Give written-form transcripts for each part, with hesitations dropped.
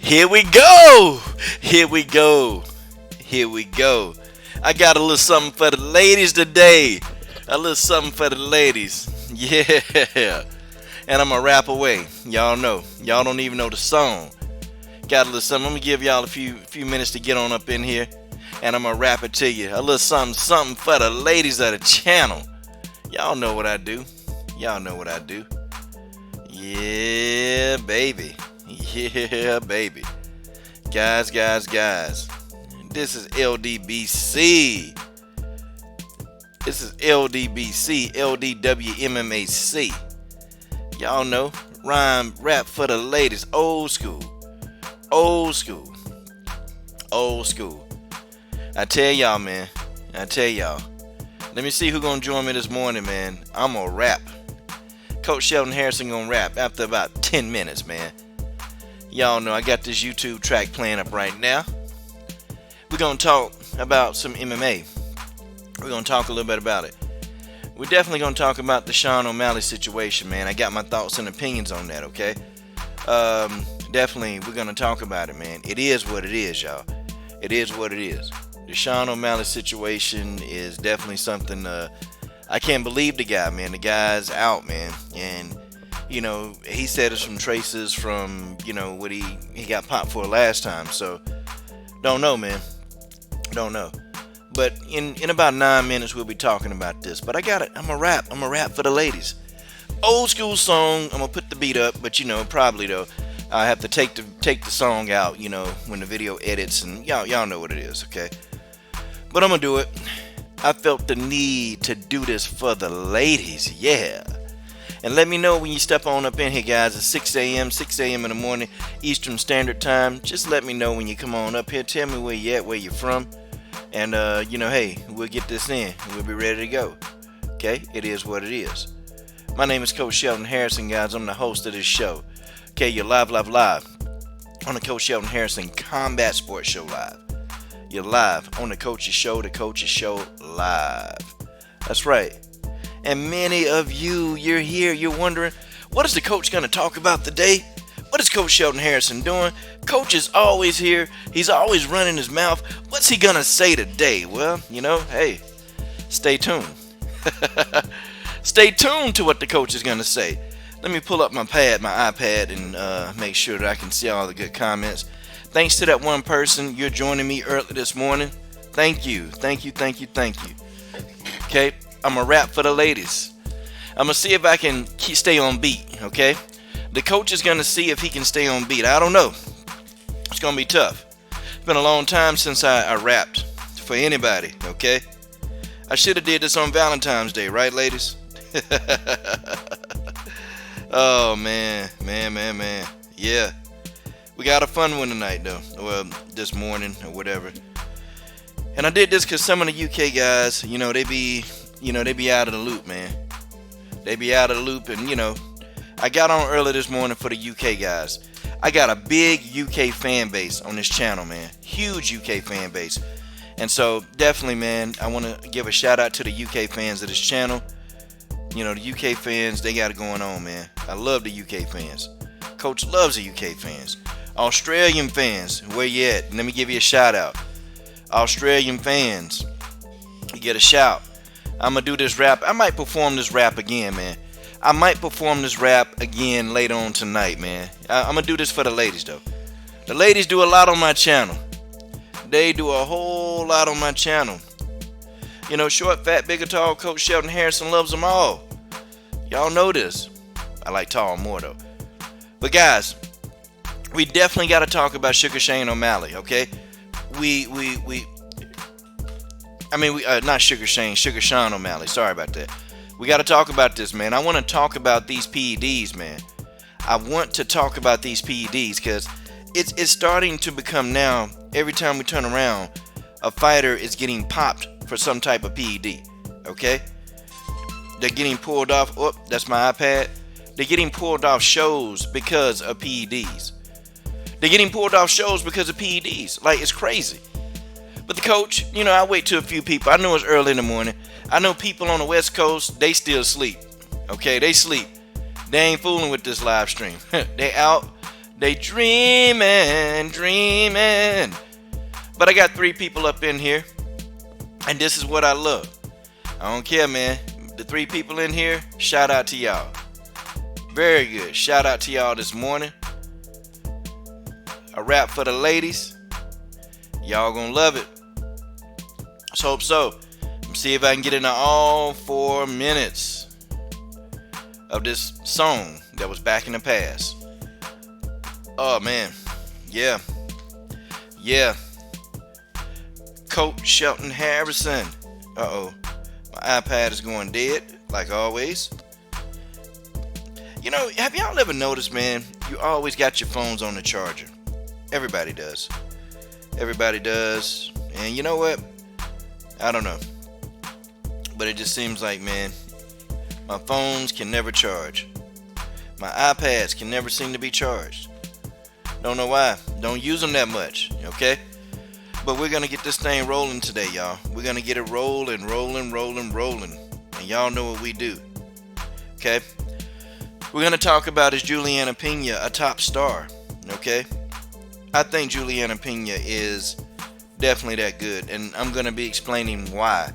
Here we go. Here we go. Here we go. I got a little something for the ladies today. A little something for the ladies. Yeah. And I'm going to rap away. Y'all know. Y'all don't even know the song. Got a little something. I'm going to give y'all a few minutes to get on up in here. And I'm going to rap it to you. A little something for the ladies of the channel. Y'all know what I do. Y'all know what I do. Yeah, baby. Yeah, baby. Guys. This is LDBC. This is LDBC. LDWMMAC. Y'all know. Rhyme rap for the ladies. Old school. Old school. Old school. I tell y'all, man. I tell y'all. Let me see who gonna join me this morning, man. I'm gonna rap. Coach Sheldon Harrison gonna rap after about 10 minutes, man. Y'all know I got this YouTube track playing up right now. We're gonna talk about some MMA. We're gonna talk a little bit about it. We're definitely gonna talk about the Sean O'Malley situation, man. I got my thoughts and opinions on that, okay? Definitely we're gonna talk about it, man. It is what it is, y'all. It is what it is. The Sean O'Malley situation is definitely something I can't believe the guy, man. The guy's out, man. And you know, he said it's from traces from, you know, what he got popped for last time. So don't know, man. Don't know. But in about 9 minutes we'll be talking about this. But I got it. I'm a rap for the ladies. Old school song. I'm gonna put the beat up, but you know, probably though, I have to take the song out, you know, when the video edits, and y'all know what it is, okay? But I'm gonna do it. I felt the need to do this for the ladies, yeah. And let me know when you step on up in here, guys. It's 6 a.m. in the morning, Eastern Standard Time. Just let me know when you come on up here. Tell me where you at, where you're from. And, you know, hey, we'll get this in. We'll be ready to go. Okay? It is what it is. My name is Coach Sheldon Harrison, guys. I'm the host of this show. Okay, you're live on the Coach Sheldon Harrison Combat Sports Show live. You're live on the Coach's Show live. That's right. And many of you, you're here, you're wondering, what is the coach going to talk about today? What is Coach Sheldon Harrison doing? Coach is always here. He's always running his mouth. What's he going to say today? Well, you know, hey, stay tuned. Stay tuned to what the coach is going to say. Let me pull up my iPad, and make sure that I can see all the good comments. Thanks to that one person, you're joining me early this morning. Thank you. Okay, I'm going to rap for the ladies. I'm going to see if I can stay on beat, okay? The coach is going to see if he can stay on beat. I don't know. It's going to be tough. It's been a long time since I rapped for anybody, okay? I should have did this on Valentine's Day, right, ladies? Oh, man. Yeah. We got a fun one tonight, though. Well, this morning or whatever. And I did this because some of the UK guys, you know, they be out of the loop, man. They be out of the loop, and, you know, I got on early this morning for the UK guys. I got a big UK fan base on this channel, man. Huge UK fan base. And so, definitely, man, I want to give a shout out to the UK fans of this channel. You know, the UK fans, they got it going on, man. I love the UK fans. Coach loves the UK fans. Australian fans, where you at? Let me give you a shout out. Australian fans, you get a shout. I'm going to do this rap. I might perform this rap again, man. I might perform this rap again later on tonight, man. I'm going to do this for the ladies, though. The ladies do a lot on my channel. They do a whole lot on my channel. You know, short, fat, big or tall, Coach Sheldon Harrison loves them all. Y'all know this. I like tall more, though. But, guys, we definitely got to talk about Sugar Shane O'Malley, okay? Not Sugar Shane, Sugar Sean O'Malley. Sorry about that. We got to talk about this, man. I want to talk about these PEDs, man. I want to talk about these PEDs because it's starting to become now, every time we turn around, a fighter is getting popped for some type of PED, okay? They're getting pulled off. Oh, that's my iPad. They're getting pulled off shows because of PEDs. They're getting pulled off shows because of PEDs. Like, it's crazy. But the coach, you know, I wait till a few people. I know it's early in the morning. I know people on the West Coast, they still sleep. Okay, they sleep. They ain't fooling with this live stream. They out They dreaming, dreaming. But I got three people up in here, and this is what I love. I don't care, man. The three people in here, shout out to y'all. Very good. Shout out to y'all this morning. A rap for the ladies. Y'all gonna love it. Let's hope so. Let's see if I can get into all 4 minutes of this song that was back in the past. Oh man. Yeah. Coach Shelton Harrison. Uh-oh. My iPad is going dead, like always. You know, have y'all ever noticed, man, you always got your phones on the charger? Everybody does. Everybody does. And you know what? I don't know. But it just seems like, man, my phones can never charge. My iPads can never seem to be charged. Don't know why. Don't use them that much, okay? But we're going to get this thing rolling today, y'all. We're going to get it rolling. And y'all know what we do, okay? We're going to talk about is Juliana Pena a top star, okay? I think Juliana Pena is definitely that good. And I'm going to be explaining why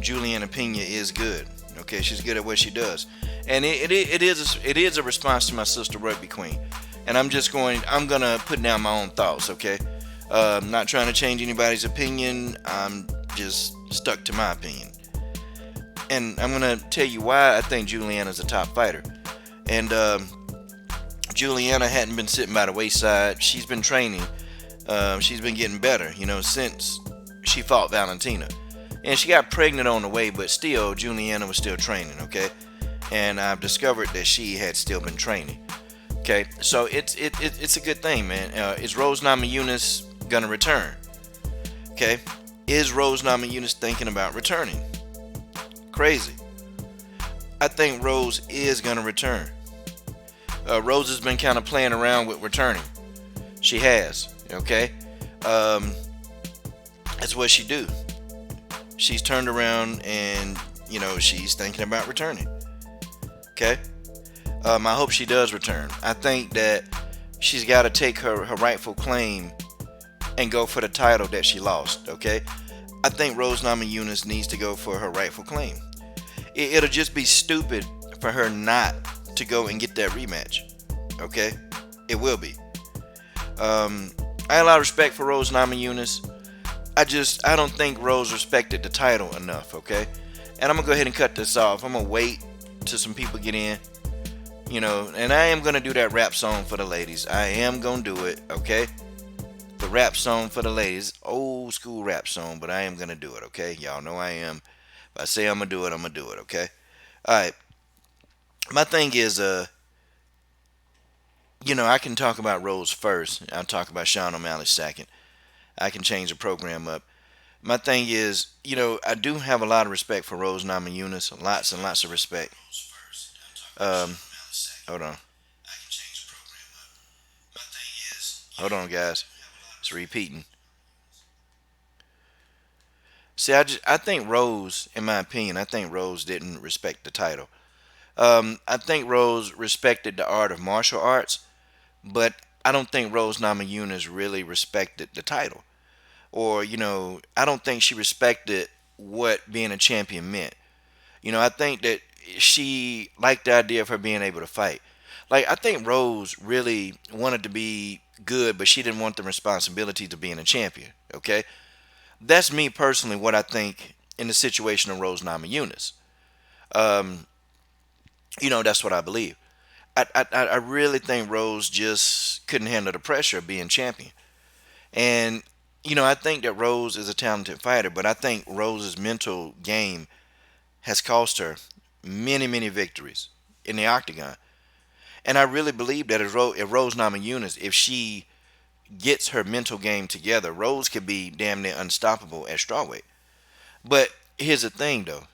Juliana Pena is good, okay? She's good at what she does. And it is a response to my sister Rugby Queen. And I'm going to put down my own thoughts, okay? I'm not trying to change anybody's opinion. I'm just stuck to my opinion. And I'm going to tell you why I think Juliana's a top fighter. And Juliana hadn't been sitting by the wayside. She's been training. She's been getting better, since she fought Valentina. And she got pregnant on the way, but still, Juliana was still training, okay? And I've discovered that she had still been training. Okay, so it's a good thing, man. Is Rose Namajunas gonna return? Okay, is Rose Namajunas thinking about returning? Crazy. I think Rose is gonna return. Rose has been kind of playing around with returning. She has. Okay, that's what she do. She's turned around and she's thinking about returning. Okay. I hope she does return. I think that she's got to take her rightful claim and go for the title that she lost, okay? I think Rose Namajunas needs to go for her rightful claim. It'll just be stupid for her not to go and get that rematch, okay? It will be. I have a lot of respect for Rose Namajunas. I don't think Rose respected the title enough, okay? And I'm going to go ahead and cut this off. I'm going to wait till some people get in. And I am going to do that rap song for the ladies. I am going to do it, okay? The rap song for the ladies. Old school rap song, but I am going to do it, okay? Y'all know I am. If I say I'm going to do it, I'm going to do it, okay? Alright. My thing is, I can talk about Rose first. I'll talk about Sean O'Malley second. I can change the program up. My thing is, I do have a lot of respect for Rose Namajunas. Lots and lots of respect. Hold on. Hold on, guys. It's repeating. See, I think Rose, in my opinion, I think Rose didn't respect the title. I think Rose respected the art of martial arts, but I don't think Rose Namajunas really respected the title. Or, I don't think she respected what being a champion meant. I think that she liked the idea of her being able to fight. Like, I think Rose really wanted to be good, but she didn't want the responsibility to being a champion, okay? That's me personally, what I think in the situation of Rose Namajunas. That's what I believe. I really think Rose just couldn't handle the pressure of being champion. And, I think that Rose is a talented fighter, but I think Rose's mental game has cost her many, many victories in the octagon. And I really believe that if Rose Namajunas, if she gets her mental game together, Rose could be damn near unstoppable at strawweight. But here's the thing, though.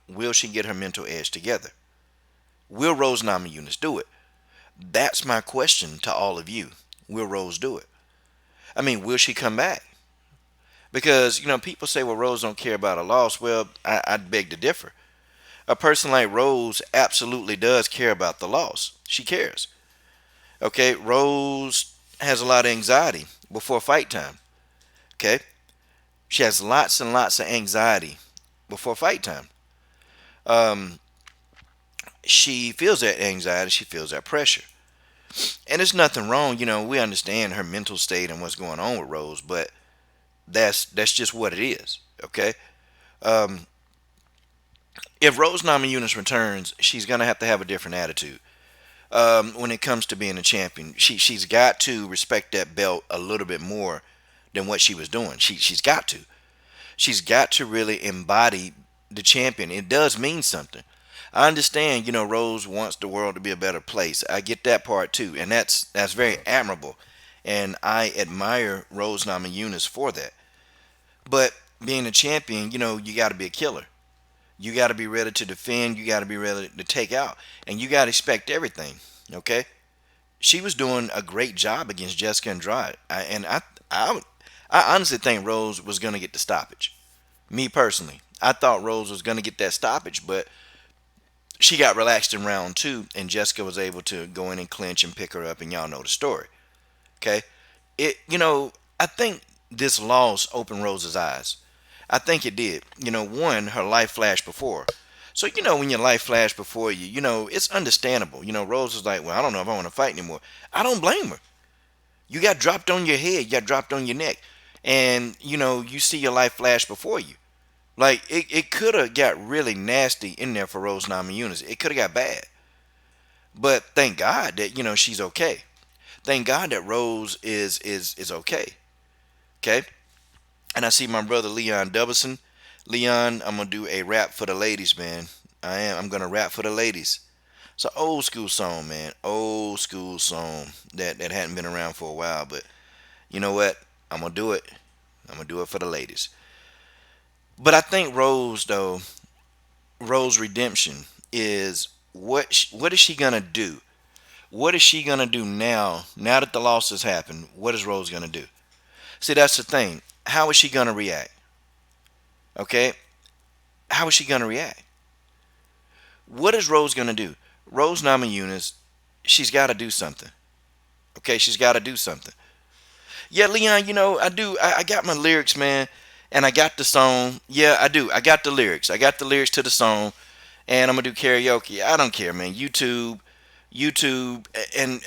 Will she get her mental edge together? Will Rose Namajunas do it? That's my question to all of you. Will Rose do it? I mean, will she come back? Because, people say, well, Rose don't care about a loss. Well, I'd beg to differ. A person like Rose absolutely does care about the loss. She cares. Okay, Rose has a lot of anxiety before fight time. Okay, she has lots and lots of anxiety before fight time. Um, she feels that anxiety, she feels that pressure, and there's nothing wrong. We understand her mental state and what's going on with Rose, but that's just what it is. Okay, um, if Rose Namajunas returns, she's gonna have a different attitude. When it comes to being a champion, she's got to respect that belt a little bit more than what she was doing. She's got to. She's got to really embody the champion. It does mean something. I understand, Rose wants the world to be a better place. I get that part too, and that's very admirable, and I admire Rose Namajunas for that. But being a champion, you got to be a killer. You got to be ready to defend. You got to be ready to take out, and you got to expect everything. Okay, she was doing a great job against Jessica Andrade, I honestly think Rose was gonna get the stoppage. Me personally, I thought Rose was gonna get that stoppage, but she got relaxed in round two, and Jessica was able to go in and clinch and pick her up, and y'all know the story. Okay, I think this loss opened Rose's eyes. I think it did. One, her life flashed before. So, when your life flashed before you, it's understandable. Rose was like, well, I don't know if I want to fight anymore. I don't blame her. You got dropped on your head, you got dropped on your neck. And, you see your life flash before you. Like, it could have got really nasty in there for Rose Namajunas. It could have got bad. But thank God that, she's okay. Thank God that Rose is okay. Okay? And I see my brother Leon Dubbison. Leon, I'm gonna do a rap for the ladies, man. I am. I'm gonna rap for the ladies. It's an old school song, man. Old school song that hadn't been around for a while. But you know what? I'm gonna do it. I'm gonna do it for the ladies. But I think Rose, though, Rose redemption is what is she gonna do? What is she gonna do now? Now that the loss has happened, what is Rose gonna do? See, that's the thing. How is she gonna react? Okay, how is she gonna react? What is Rose gonna do? Rose Namajunas, she's got to do something. Okay, she's got to do something. Yeah, Leon, I do. I got my lyrics, man, and I got the song. Yeah, I do. I got the lyrics. I got the lyrics to the song, and I'm gonna do karaoke. I don't care, man. YouTube, and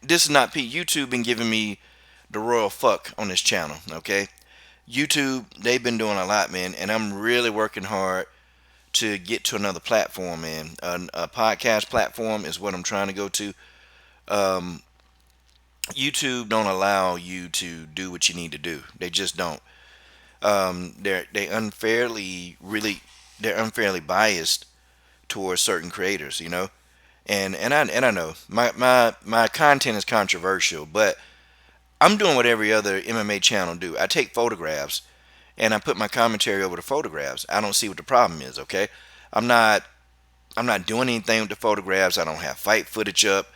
this is not Pete. YouTube been giving me the royal fuck on this channel. Okay, YouTube, they've been doing a lot, man, and I'm really working hard to get to another platform, man. A podcast platform is what I'm trying to go to. Um, YouTube don't allow you to do what you need to do. They just don't. They unfairly really they're unfairly biased towards certain creators, And I know my content is controversial, but I'm doing what every other MMA channel do. I take photographs and I put my commentary over the photographs. I don't see what the problem is, okay? I'm not I'm not doing anything with the photographs. I don't have fight footage up.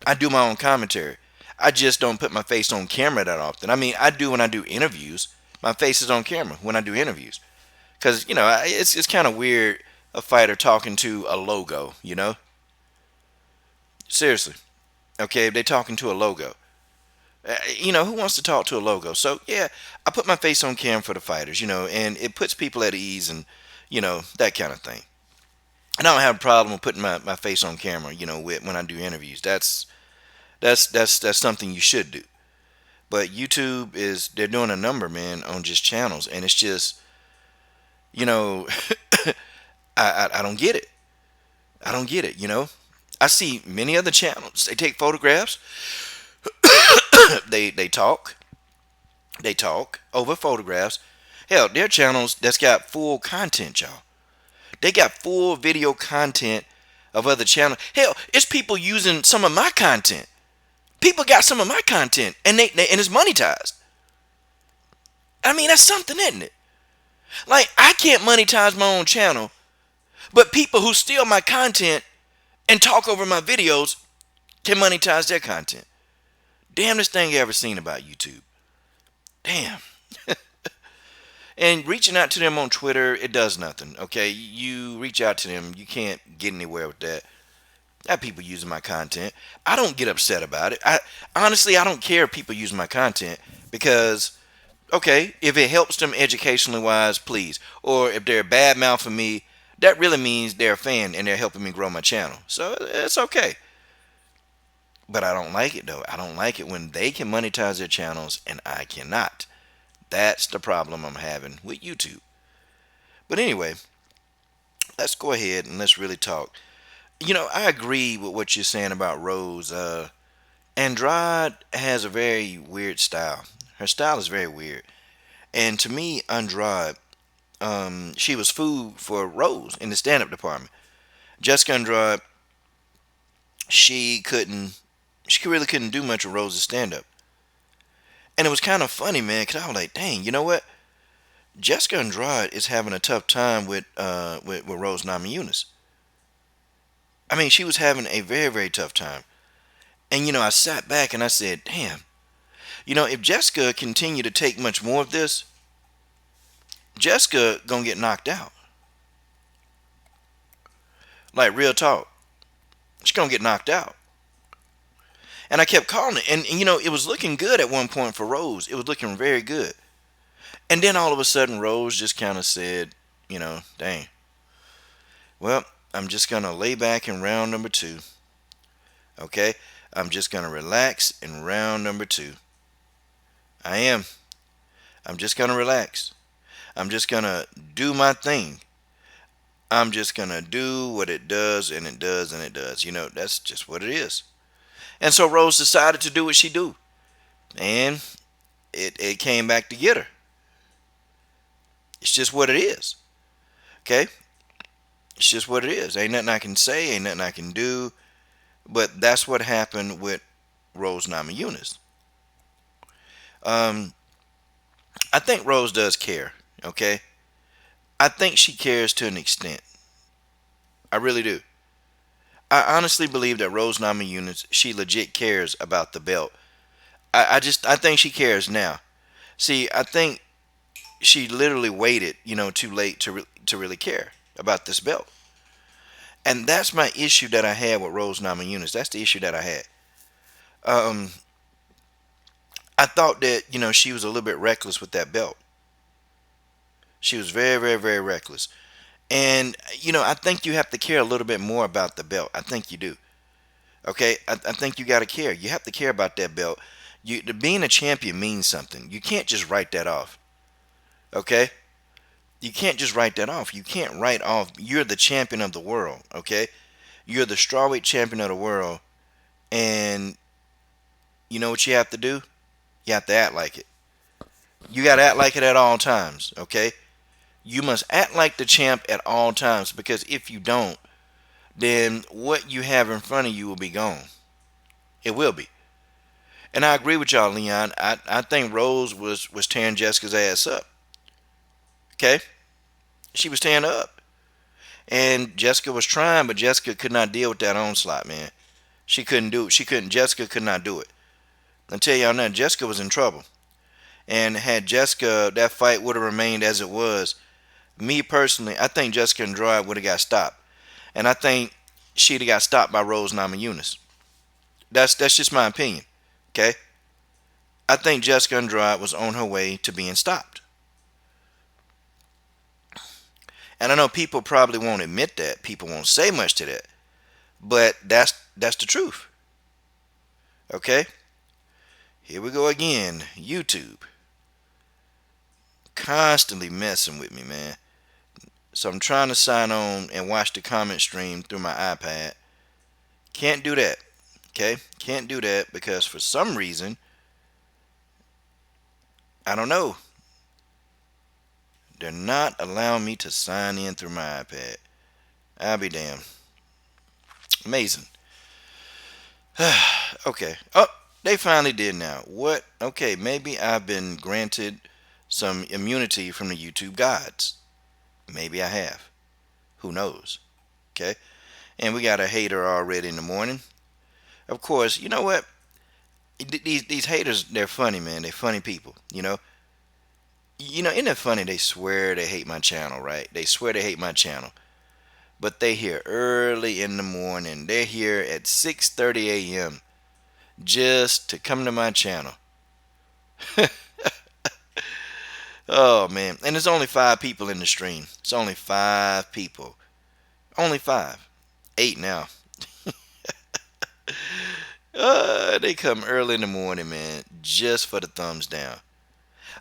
I do my own commentary. I just don't put my face on camera that often. I mean, I do when I do interviews. My face is on camera when I do interviews. Because, it's kind of weird a fighter talking to a logo, Seriously. Okay, if they're talking to a logo. Who wants to talk to a logo? So, yeah, I put my face on camera for the fighters, and it puts people at ease and, that kind of thing. And I don't have a problem with putting my face on camera, when I do interviews. That's something you should do. But YouTube they're doing a number, man, on just channels, and it's just, you know, I don't get it. I don't get it. I see many other channels. They take photographs. they talk over photographs. Hell, there are channels that's got full content, y'all. They got full video content of other channels. Hell, it's people using some of my content. People got some of my content, and and it's monetized. I mean, that's something, isn't it? Like, I can't monetize my own channel, but people who steal my content and talk over my videos can monetize their content. Damnest thing you ever seen about YouTube. Damn. And reaching out to them on Twitter, it does nothing. Okay, you reach out to them, you can't get anywhere with that. I have people using my content. I don't get upset about it. I honestly, I don't care if people use my content because okay, if it helps them educationally wise, please. Or if they're bad mouthing me, that really means they're a fan and they're helping me grow my channel. So it's okay. But I don't like it though. I don't like it when they can monetize their channels and I cannot. That's the problem I'm having with YouTube. But anyway, let's go ahead and let's really talk. I agree with what you're saying about Rose. Andrade has a very weird style. Her style is very weird. And to me, Andrade, she was food for Rose in the stand-up department. Jessica Andrade, she couldn't, she really couldn't do much of Rose's stand-up. And it was kind of funny, man, because I was like, dang, you know what? Jessica Andrade is having a tough time with Rose Namajunas. I mean, she was having a very, very tough time. And, I sat back and I said, damn, if Jessica continued to take much more of this, Jessica gonna get knocked out. Like, real talk. She's gonna get knocked out. And I kept calling it. And it was looking good at one point for Rose. It was looking very good. And then all of a sudden, Rose just kind of said, dang, well, I'm just going to lay back in round number two. Okay? I'm just going to relax in round number two. I am. I'm just going to relax. I'm just going to do my thing. I'm just going to do what it does, and it does, and it does. That's just what it is. And so Rose decided to do what she do. And it came back to get her. It's just what it is. Okay? It's just what it is. Ain't nothing I can say, ain't nothing I can do. But that's what happened with Rose Namajunas. I think Rose does care. Okay? I think she cares to an extent. I really do. I honestly believe that Rose Namajunas, she legit cares about the belt. I think she cares now. See, I think she literally waited, too late to really care about this belt. And that's my issue that I had with Rose Namajunas. That's the issue that I had. Um, I thought that, she was a little bit reckless with that belt. She was very, very, very reckless. And, I think you have to care a little bit more about the belt. I think you do. Okay? I think you got to care. You have to care about that belt. Being a champion means something. You can't just write that off. Okay? You can't just write that off. You can't write off, you're the champion of the world. Okay? You're the strawweight champion of the world. And you know what you have to do? You have to act like it. You got to act like it at all times. Okay? You must act like the champ at all times, because if you don't, then what you have in front of you will be gone. It will be. And I agree with y'all, Leon. I think Rose was tearing Jessica's ass up. Okay? She was tearing her up. And Jessica was trying, but Jessica could not deal with that onslaught, man. She couldn't do it. Jessica could not do it. I'll tell y'all now, Jessica was in trouble. And had Jessica, that fight would have remained as it was, me personally, I think Jessica Andrade would have got stopped. And I think she'd have got stopped by Rose Namajunas. That's just my opinion. Okay? I think Jessica Andrade was on her way to being stopped. And I know people probably won't admit that. People won't say much to that. But that's the truth. Okay? Here we go again. YouTube. Constantly messing with me, man. So I'm trying to sign on and watch the comment stream through my iPad. Can't do that. Okay? Can't do that because for some reason, I don't know, they're not allowing me to sign in through my iPad. I'll be damned. Amazing. Okay. Oh, they finally did now. What? Okay, maybe I've been granted some immunity from the YouTube gods. Maybe I have. Who knows? Okay. And we got a hater already in the morning. Of course, you know what? These haters, they're funny, man. They're funny people, isn't it funny? They swear they hate my channel, right? They swear they hate my channel. but they here early in the morning. They're here at 6:30 a.m. just to come to my channel. Oh man, and there's only 5 people in the stream. It's only 5 people. Only 5. 8 now. They come early in the morning, man, just for the thumbs down.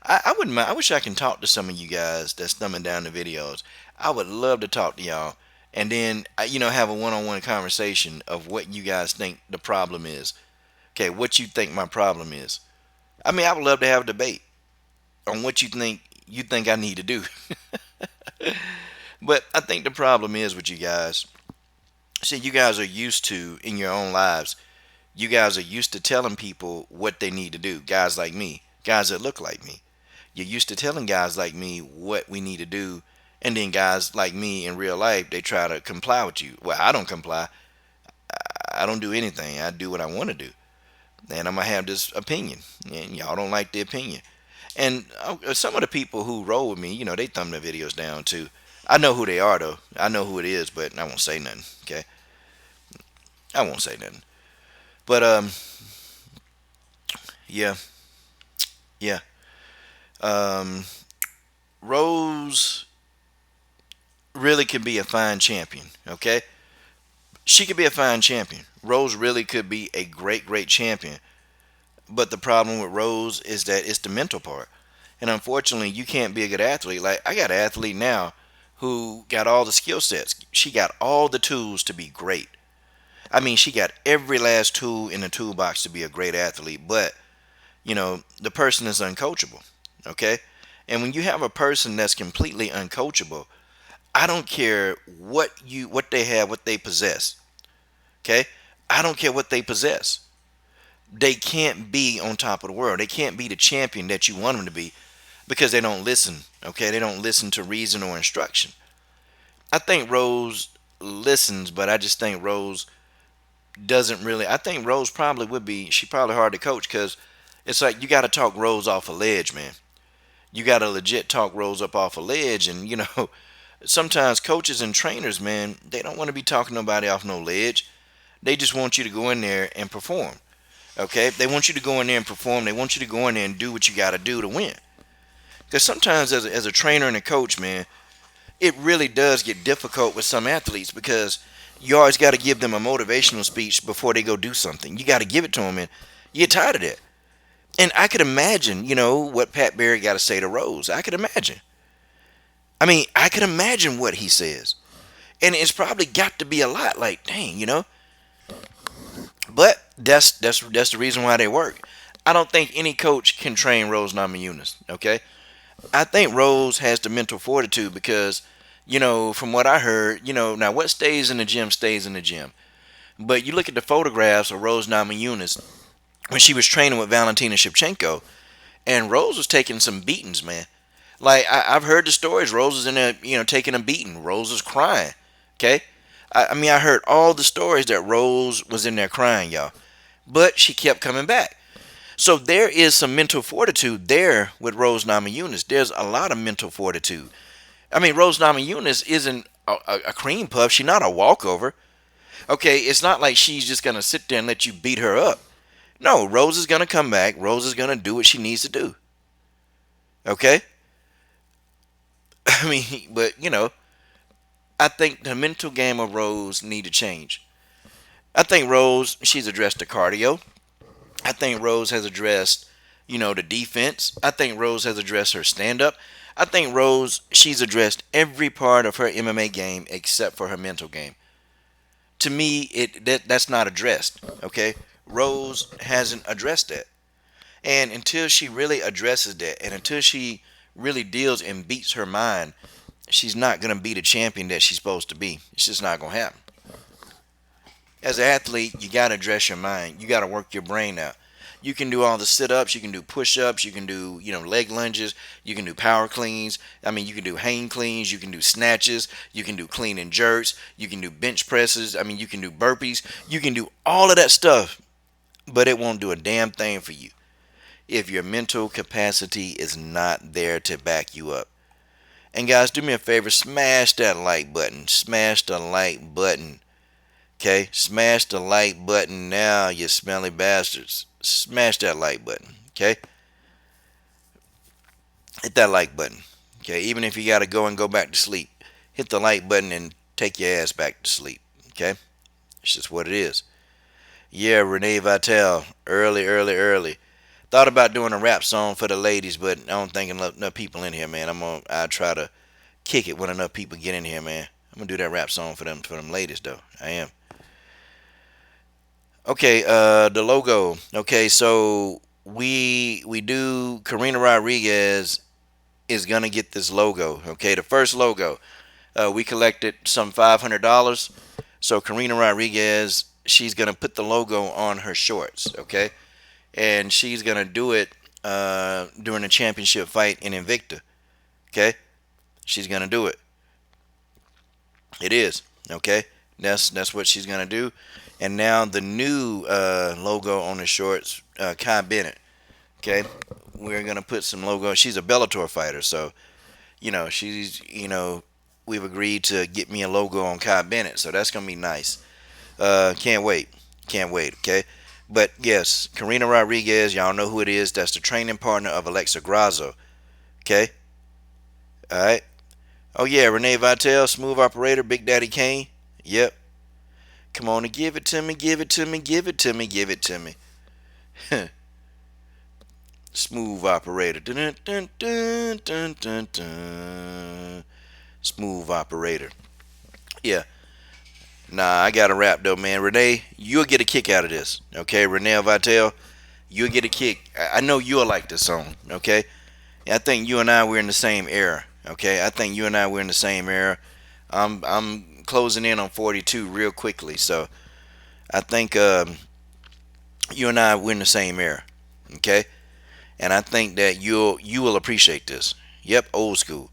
I wouldn't mind. I wish I can talk to some of you guys that's thumbing down the videos. I would love to talk to y'all, and then have a one-on-one conversation of what you guys think the problem is. Okay, what you think my problem is. I mean, I would love to have a debate on what you think I need to do. But I think the problem is with you guys. See, you guys are used to in your own lives. You guys are used to telling people what they need to do. Guys like me, guys that look like me. You're used to telling guys like me what we need to do, and then guys like me in real life, they try to comply with you. Well, I don't comply. I don't do anything. I do what I want to do, and I'm gonna have this opinion, and y'all don't like the opinion. And some of the people who roll with me, they thumb their videos down too. I know who they are though. I know who it is, but I won't say nothing. Okay, I won't say nothing. But yeah, yeah. Um, Rose really could be a fine champion. Okay, she could be a fine champion. Rose really could be a great, great champion. But the problem with Rose is that it's the mental part. And unfortunately, you can't be a good athlete. Like, I got an athlete now who got all the skill sets. She got all the tools to be great. I mean, she got every last tool in the toolbox to be a great athlete. But, the person is uncoachable. Okay? And when you have a person that's completely uncoachable, I don't care what they have, what they possess. Okay? I don't care what they possess. They can't be on top of the world. They can't be the champion that you want them to be because they don't listen. Okay, they don't listen to reason or instruction. I think Rose listens, but I just think Rose doesn't really. I think Rose probably would be. She probably hard to coach because it's like you got to talk Rose off a ledge, man. You got to legit talk Rose up off a ledge, and sometimes coaches and trainers, man, they don't want to be talking nobody off no ledge. They just want you to go in there and perform. Okay, they want you to go in there and perform. They want you to go in there and do what you got to do to win. Because sometimes, as a trainer and a coach, man, it really does get difficult with some athletes because you always got to give them a motivational speech before they go do something. You got to give it to them, and you get tired of that. And I could imagine, what Pat Barry got to say to Rose. I could imagine. I mean, I could imagine what he says, and it's probably got to be a lot. Like, dang. But that's the reason why they work. I don't think any coach can train Rose Namajunas. Okay, I think Rose has the mental fortitude because, from what I heard, now what stays in the gym stays in the gym. But you look at the photographs of Rose Namajunas when she was training with Valentina Shevchenko, and Rose was taking some beatings, man. Like I've heard the stories. Rose is in there, taking a beating. Rose is crying. Okay, I mean I heard all the stories that Rose was in there crying, y'all. But she kept coming back. So there is some mental fortitude there with Rose Namajunas. There's a lot of mental fortitude. I mean, Rose Namajunas isn't a cream puff. She's not a walkover. Okay, it's not like she's just going to sit there and let you beat her up. No, Rose is going to come back. Rose is going to do what she needs to do. Okay? I mean, but, I think the mental game of Rose need to change. I think Rose, she's addressed the cardio. I think Rose has addressed, the defense. I think Rose has addressed her stand-up. I think Rose, she's addressed every part of her MMA game except for her mental game. To me, that's not addressed, okay? Rose hasn't addressed that. And until she really addresses that, and until she really deals and beats her mind, she's not going to be the champion that she's supposed to be. It's just not going to happen. As an athlete, you got to address your mind. You got to work your brain out. You can do all the sit-ups. You can do push-ups. You can do, leg lunges. You can do power cleans. I mean, you can do hang cleans. You can do snatches. You can do clean and jerks. You can do bench presses. I mean, you can do burpees. You can do all of that stuff, but it won't do a damn thing for you if your mental capacity is not there to back you up. And guys, do me a favor, smash that like button. Smash the like button. Okay? Smash the like button now, you smelly bastards. Smash that like button. Okay? Hit that like button. Okay? Even if you got to go back to sleep, hit the like button and take your ass back to sleep. Okay? It's just what it is. Yeah, Renee Vital. Early, early, early. Thought about doing a rap song for the ladies, but I don't think enough people in here, man. I try to kick it when enough people get in here, man. I'm gonna do that rap song for them ladies though. I am. Okay, the logo. Okay, so we do Karina Rodriguez is gonna get this logo. Okay, the first logo. We collected some $500. So Karina Rodriguez, she's gonna put the logo on her shorts. Okay, and she's gonna do it during the championship fight in Invicta. Okay, she's gonna do it. It is okay. That's what she's gonna do. And now the new logo on the shorts, Kai Bennett. Okay, we're gonna put some logo. She's a Bellator fighter, so she's we've agreed to get me a logo on Kai Bennett, so that's gonna be nice. Can't wait, can't wait. Okay, but yes, Karina Rodriguez, y'all know who it is. That's the training partner of Alexa Grasso. Okay, all right. Oh yeah, Renee Vital, smooth operator, Big Daddy Kane. Yep. Come on and give it to me, give it to me, give it to me, give it to me. Smooth operator. Dun, dun, dun, dun, dun, dun. Smooth operator. Yeah. Nah, I got to rap though, man. Renee, you'll get a kick out of this. Okay, Renee Vital, you'll get a kick. I know you'll like this song. Okay. I think you and I we're in the same era. Okay. I think you and I we're in the same era. I'm closing in on 42 real quickly, so I think you and I we're in the same era. Okay. And I think that you will appreciate this. Yep, old school.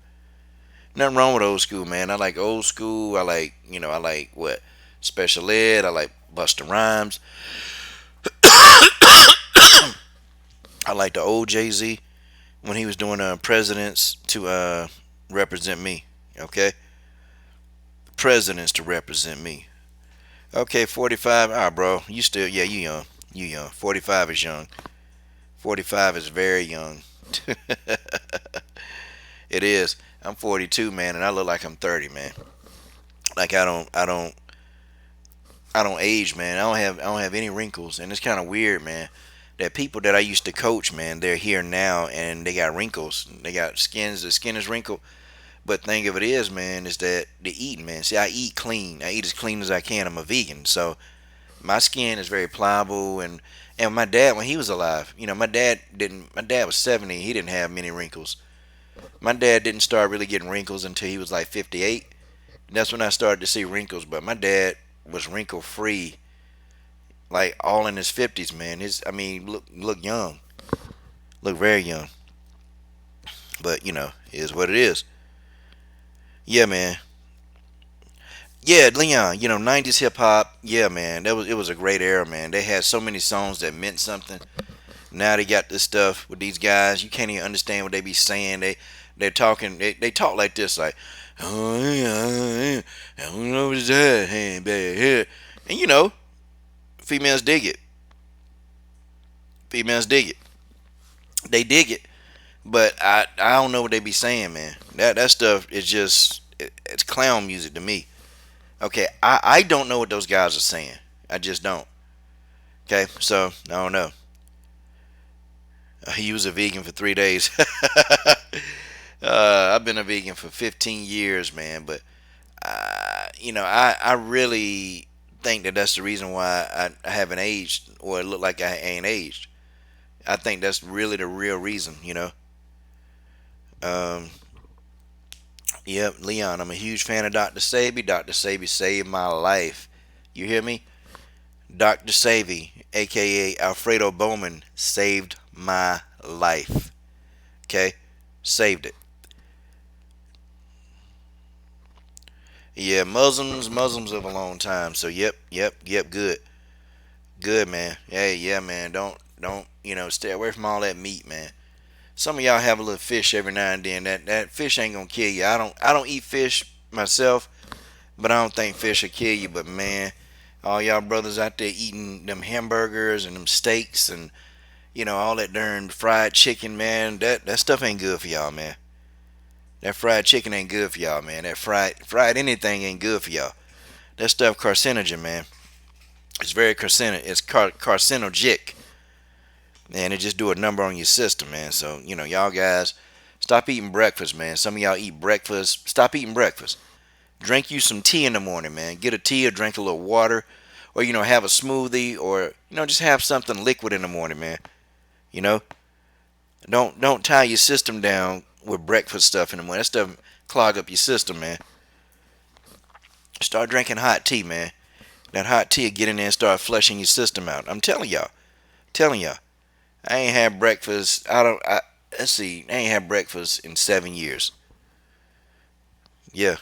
Nothing wrong with old school, man. I like old school. I like what? Special Ed. I like Busta Rhymes. I like the old Jay-Z when he was doing presidents to represent me. Okay? Presidents to represent me. Okay, 45. Ah, bro. You still, yeah, you young. You young. 45 is young. 45 is very young. It is. I'm 42, man, and I look like I'm 30, man. Like I don't age, man. I don't have any wrinkles, and it's kind of weird, man. That people that I used to coach, man, they're here now, and they got wrinkles. They got skins. The skin is wrinkled. But thing of it is, man, is that the eating, man. See, I eat clean. I eat as clean as I can. I'm a vegan, so my skin is very pliable. And my dad, when he was alive, my dad didn't. My dad was 70. He didn't have many wrinkles. My dad didn't start really getting wrinkles until he was like 58. That's when I started to see wrinkles. But my dad was wrinkle free, like all in his 50s, man. I mean, look young, look very young. But it is what it is. Yeah, man. Yeah, Leon. 90s hip hop. Yeah, man. It was a great era, man. They had so many songs that meant something. Now they got this stuff with these guys. You can't even understand what they be saying. They're talking. They talk like this, like, oh yeah, I don't know what's that, hey, bad here. And females dig it. Females dig it. They dig it. But I don't know what they be saying, man. That stuff is just it's clown music to me. Okay, I don't know what those guys are saying. I just don't. Okay, so I don't know. He was a vegan for 3 days. I've been a vegan for 15 years, man. But I really think that that's the reason why I haven't aged, or it look like I ain't aged. I think that's really the real reason. Um, yep, Leon. I'm a huge fan of Dr. Sabi. Dr. Sabi saved my life. You hear me? Dr. Sabi, aka Alfredo Bowman, saved my life. Okay? Saved it. Yeah, Muslims live a long time. So yep, good. Good, man. Hey, yeah, man. Don't stay away from all that meat, man. Some of y'all have a little fish every now and then. That fish ain't gonna kill you. I don't eat fish myself, but I don't think fish will kill you. But man, all y'all brothers out there eating them hamburgers and them steaks and all that darn fried chicken, man. That stuff ain't good for y'all, man. That fried chicken ain't good for y'all, man. That fried anything ain't good for y'all. That stuff carcinogen, man. It's very carcinogen. It's carcinogenic, and it just do a number on your system, man. So y'all guys, stop eating breakfast, man. Some of y'all eat breakfast. Stop eating breakfast. Drink you some tea in the morning, man. Get a tea or drink a little water, or have a smoothie, or just have something liquid in the morning, man. You know, don't tie your system down with breakfast stuff in the morning. That stuff clog up your system, man. Start drinking hot tea, man. That hot tea will get in there and start flushing your system out. I'm telling y'all. Telling y'all. I ain't had breakfast. Let's see. I ain't had breakfast in 7 years. Yeah.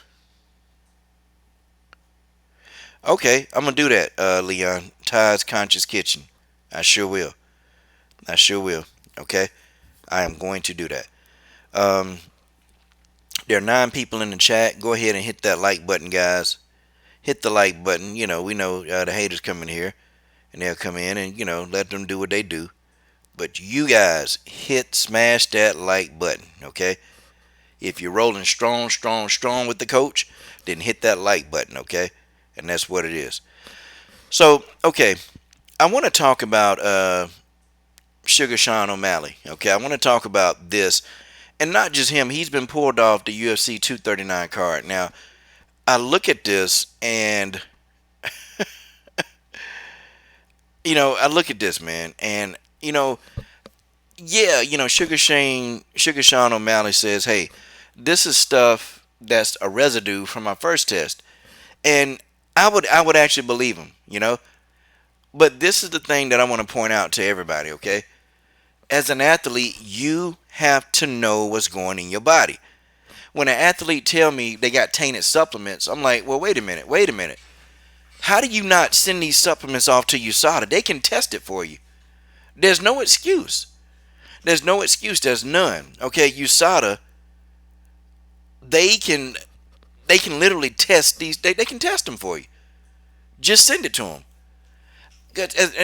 Okay, I'm gonna do that, Leon. Ty's Conscious Kitchen. I sure will. I sure will. Okay, I am going to do that. Um, there are 9 people in the chat. Go ahead and hit that like button, guys. Hit the like button. We know the haters come in here, and they'll come in and let them do what they do. But you guys smash that like button. Okay. If you're rolling strong, strong, strong with the coach, then hit that like button. Okay, and that's what it is. So, okay, I want to talk about Sugar Sean O'Malley. Okay, I want to talk about this, and not just him. He's been pulled off the UFC 239 card. Now, I look at this, and I look at this, man, and yeah, Sugar Sean O'Malley says, hey, this is stuff that's a residue from my first test, and I would actually believe him. But this is the thing that I want to point out to everybody, okay? As an athlete, you have to know what's going in your body. When an athlete tell me they got tainted supplements, I'm like, well, wait a minute. How do you not send these supplements off to USADA? They can test it for you. There's no excuse. There's no excuse. There's none. Okay, USADA, they can literally test these. They can test them for you. Just send it to them.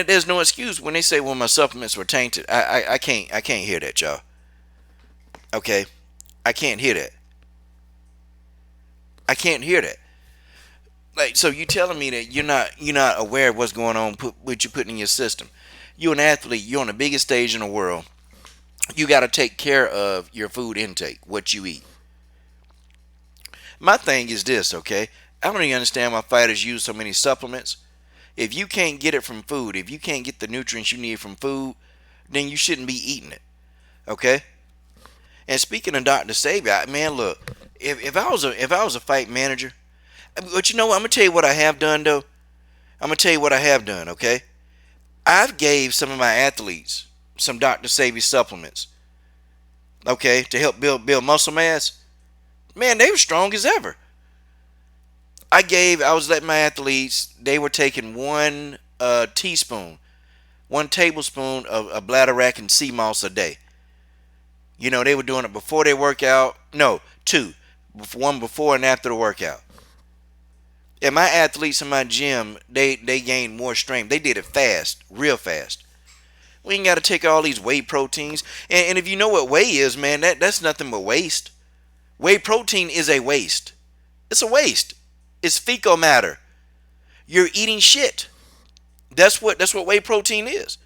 There's no excuse when they say, well, my supplements were tainted. I can't hear that, y'all. Okay, I can't hear that. I can't hear that. Like, so you telling me that you're not aware of what's going on, what you're putting in your system. You're an athlete. You're on the biggest stage in the world. You got to take care of your food intake, what you eat. My thing is this, okay? I don't even understand why fighters use so many supplements. If you can't get it from food, if you can't get the nutrients you need from food, then you shouldn't be eating it. Okay? And speaking of Dr. Savior, man, look, if I was a fight manager, but I'm gonna tell you what I have done though. I'm gonna tell you what I have done, okay? I've gave some of my athletes some Dr. Savior supplements, okay, to help build muscle mass. Man, they were strong as ever. I was letting my athletes, they were taking 1 teaspoon, 1 tablespoon of bladderwrack and sea moss a day. They were doing it before they workout. No, 2. 1 before and after the workout. And my athletes in my gym, they gained more strength. They did it fast, real fast. We ain't got to take all these whey proteins. And if you know what whey is, man, that's nothing but waste. Whey protein is a waste. It's a waste. It's fecal matter. You're eating shit. That's what whey protein is.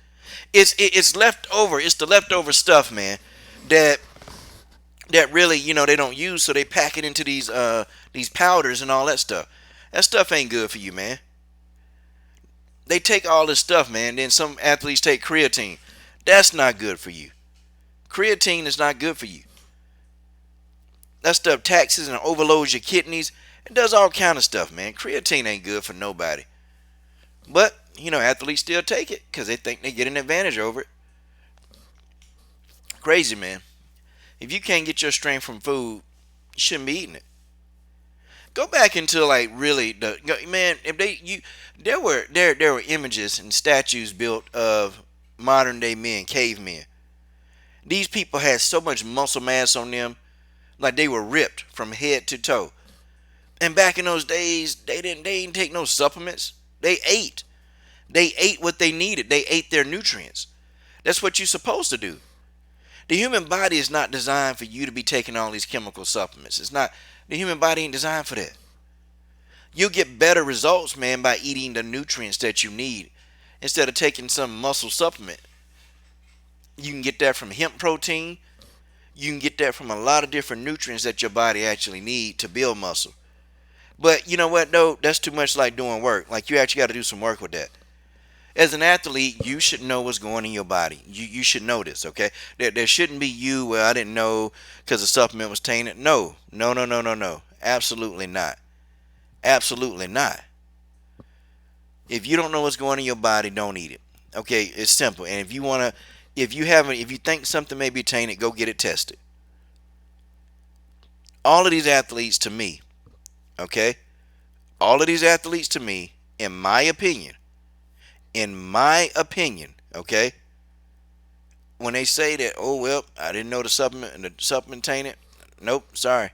It's leftover. It's the leftover stuff, man, that really they don't use, so they pack it into these powders and all that stuff. That stuff ain't good for you, man. They take all this stuff, man. Then some athletes take creatine. That's not good for you. Creatine is not good for you. That stuff taxes and overloads your kidneys. It does all kind of stuff, man. Creatine ain't good for nobody. But, athletes still take it because they think they get an advantage over it. Crazy, man. If you can't get your strength from food, you shouldn't be eating it. Go back into really man. If there were images and statues built of modern day men, cavemen, These people had so much muscle mass on them, like they were ripped from head to toe. And back in those days, they didn't take no supplements. They ate. They ate what they needed. They ate their nutrients. That's what you're supposed to do. The human body is not designed for you to be taking all these chemical supplements. It's not. The human body ain't designed for that. You'll get better results, man, by eating the nutrients that you need instead of taking some muscle supplement. You can get that from hemp protein. You can get that from a lot of different nutrients that your body actually need to build muscle. But you know what, though? That's too much like doing work. Like, you actually got to do some work with that. As an athlete, you should know what's going in your body. You should know this, okay? There shouldn't be you, well, I didn't know because the supplement was tainted. No, no, no, no, no, no. Absolutely not. Absolutely not. If you don't know what's going in your body, don't eat it. Okay, it's simple. And if you want to, if you think something may be tainted, go get it tested. All of these athletes to me, okay? All of these athletes to me, in my opinion, okay? When they say that, oh well, I didn't know the supplement tainted. Nope, sorry.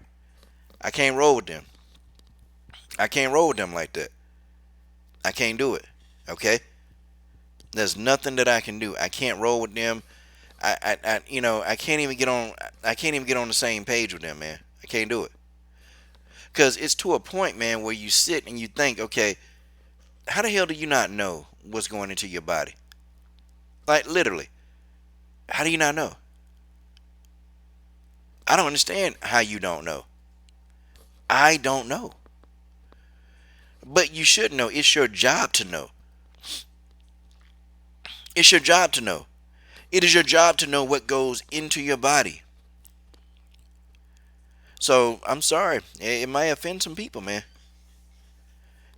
I can't roll with them. I can't roll with them like that. I can't do it. Okay? There's nothing that I can do. I can't roll with them. I can't even get on. I can't even get on the same page with them, man. I can't do it. Cause it's to a point, man, where you sit and you think, okay, how the hell do you not know what's going into your body? Like, literally, how do you not know? I don't understand how you don't know. I don't know. But you should know. It's your job to know. It's your job to know. It is your job to know what goes into your body. So I'm sorry. It might offend some people, man.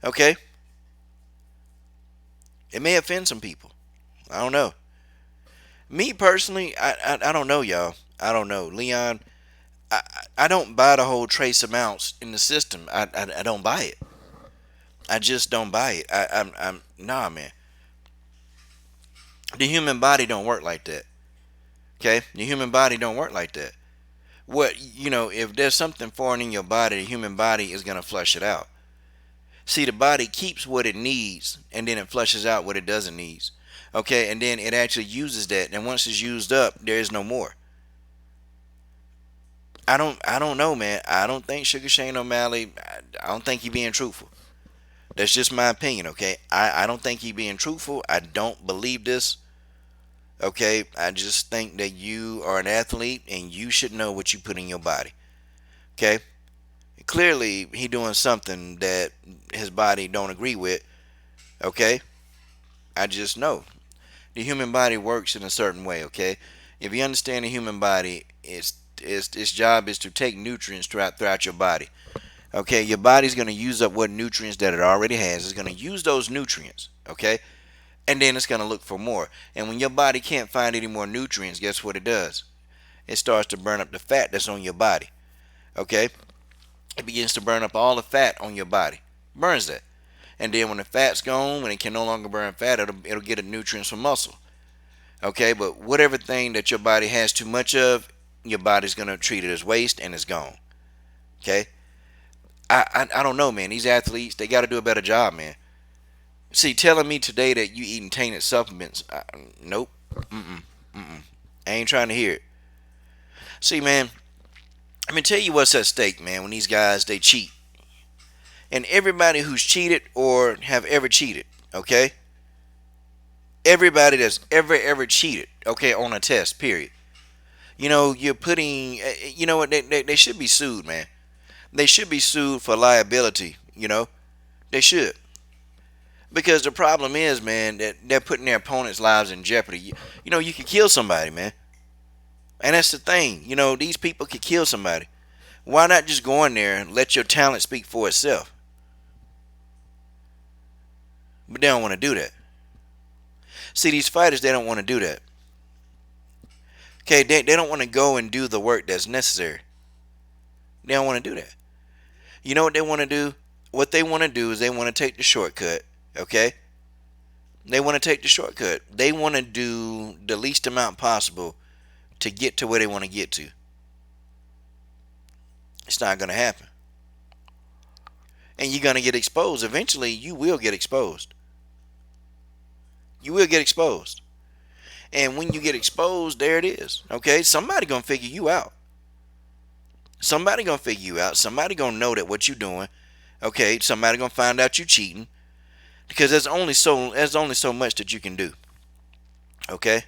Okay? It may offend some people. I don't know. Me personally, I don't know, y'all. I don't know. Leon, I don't buy the whole trace amounts in the system. I don't buy it. I just don't buy it. I'm nah, man. The human body don't work like that. Okay? The human body don't work like that. If there's something foreign in your body, the human body is gonna flush it out. See, the body keeps what it needs, and then it flushes out what it doesn't need. Okay, and then it actually uses that, and once it's used up, there is no more. I don't know, man. I don't think Sugar Shane O'Malley. I don't think he being truthful. That's just my opinion, okay? I don't think he being truthful. I don't believe this. Okay, I just think that you are an athlete and you should know what you put in your body. Okay? Clearly he doing something that his body don't agree with. Okay? I just know. The human body works in a certain way, okay? If you understand the human body, its job is to take nutrients throughout your body. Okay, your body's going to use up what nutrients that it already has. It's going to use those nutrients, okay? And then it's going to look for more. And when your body can't find any more nutrients, guess what it does? It starts to burn up the fat that's on your body, okay? It begins to burn up all the fat on your body. Burns that. And then when the fat's gone, when it can no longer burn fat, it'll get the nutrients from muscle. Okay, but whatever thing that your body has too much of, your body's going to treat it as waste and it's gone. Okay? I don't know, man. These athletes, they got to do a better job, man. See, telling me today that you eating tainted supplements, nope. I ain't trying to hear it. See, man, let me tell you what's at stake, man, when these guys, they cheat. And everybody who's cheated or have ever cheated, okay? Everybody that's ever cheated, okay, on a test, period. You're putting, you know what, they should be sued, man. They should be sued for liability, They should. Because the problem is, man, that they're putting their opponents' lives in jeopardy. You can kill somebody, man. And that's the thing. These people could kill somebody. Why not just go in there and let your talent speak for itself? But they don't want to do that. See, these fighters, they don't want to do that. Okay, they don't want to go and do the work that's necessary. They don't want to do that. You know what they want to do? What they want to do is they want to take the shortcut, okay? They want to take the shortcut. They want to do the least amount possible to get to where they want to get to. It's not going to happen. And you're going to get exposed. Eventually, you will get exposed. You will get exposed. And when you get exposed, there it is. Okay? Somebody going to figure you out. Somebody going to figure you out. Somebody going to know that what you're doing. Okay? Somebody going to find out you cheating. Because there's only so much that you can do. Okay?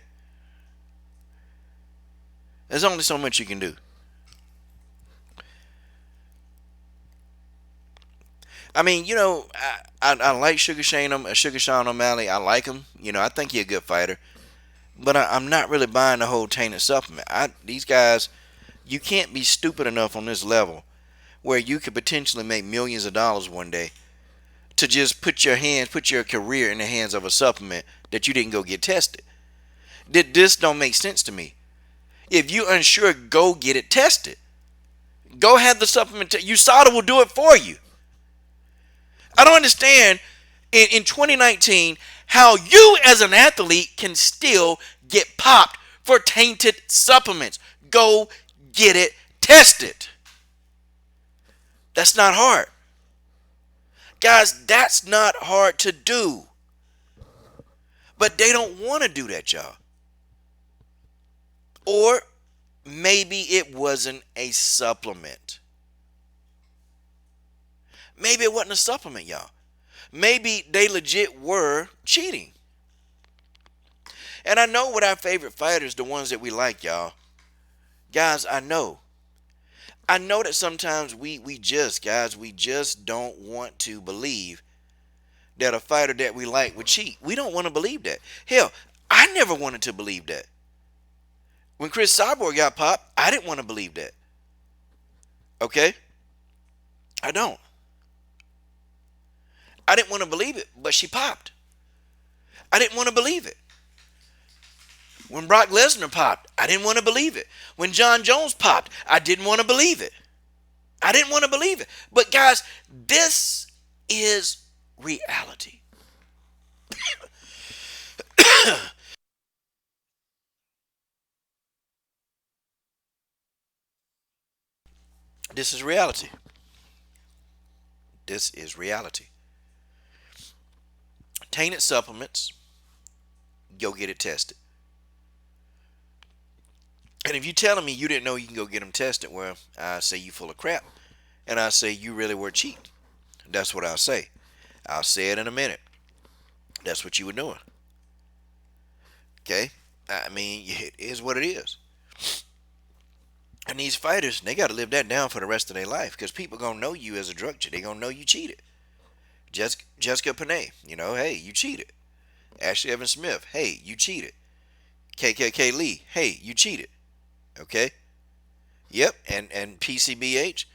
There's only so much you can do. I mean, I like Sugar Sean O'Malley. I like him. I think he's a good fighter. But I'm not really buying the whole tainted supplement. These guys, you can't be stupid enough on this level where you could potentially make millions of dollars one day to just put your career in the hands of a supplement that you didn't go get tested. This don't make sense to me. If you're unsure, go get it tested. Go have the supplement. USADA will do it for you. I don't understand in 2019 how you as an athlete can still get popped for tainted supplements. Go get it tested. That's not hard. Guys, that's not hard to do. But they don't want to do that, y'all. Or maybe it wasn't a supplement. Maybe it wasn't a supplement, y'all. Maybe they legit were cheating. And I know what our favorite fighters, the ones that we like, y'all. Guys, I know. I know that sometimes we just don't want to believe that a fighter that we like would cheat. We don't want to believe that. Hell, I never wanted to believe that. When Chris Cyborg got popped, I didn't want to believe that. Okay? I don't. I didn't want to believe it, but she popped. I didn't want to believe it. When Brock Lesnar popped, I didn't want to believe it. When John Jones popped, I didn't want to believe it. I didn't want to believe it. But guys, this is reality. This is reality. This is reality. Tainted supplements, go get it tested. And if you're telling me you didn't know you can go get them tested, well, I say you full of crap. And I say you really were cheating. That's what I'll say. I'll say it in a minute. That's what you were doing. Okay? I mean, it is what it is. And these fighters, they got to live that down for the rest of their life because people going to know you as a drug cheat. They going to know you cheated. Jessica Pena, hey, you cheated. Ashley Evans Smith, hey, you cheated. KKK Lee, hey, you cheated. Okay? Yep, and PCBH,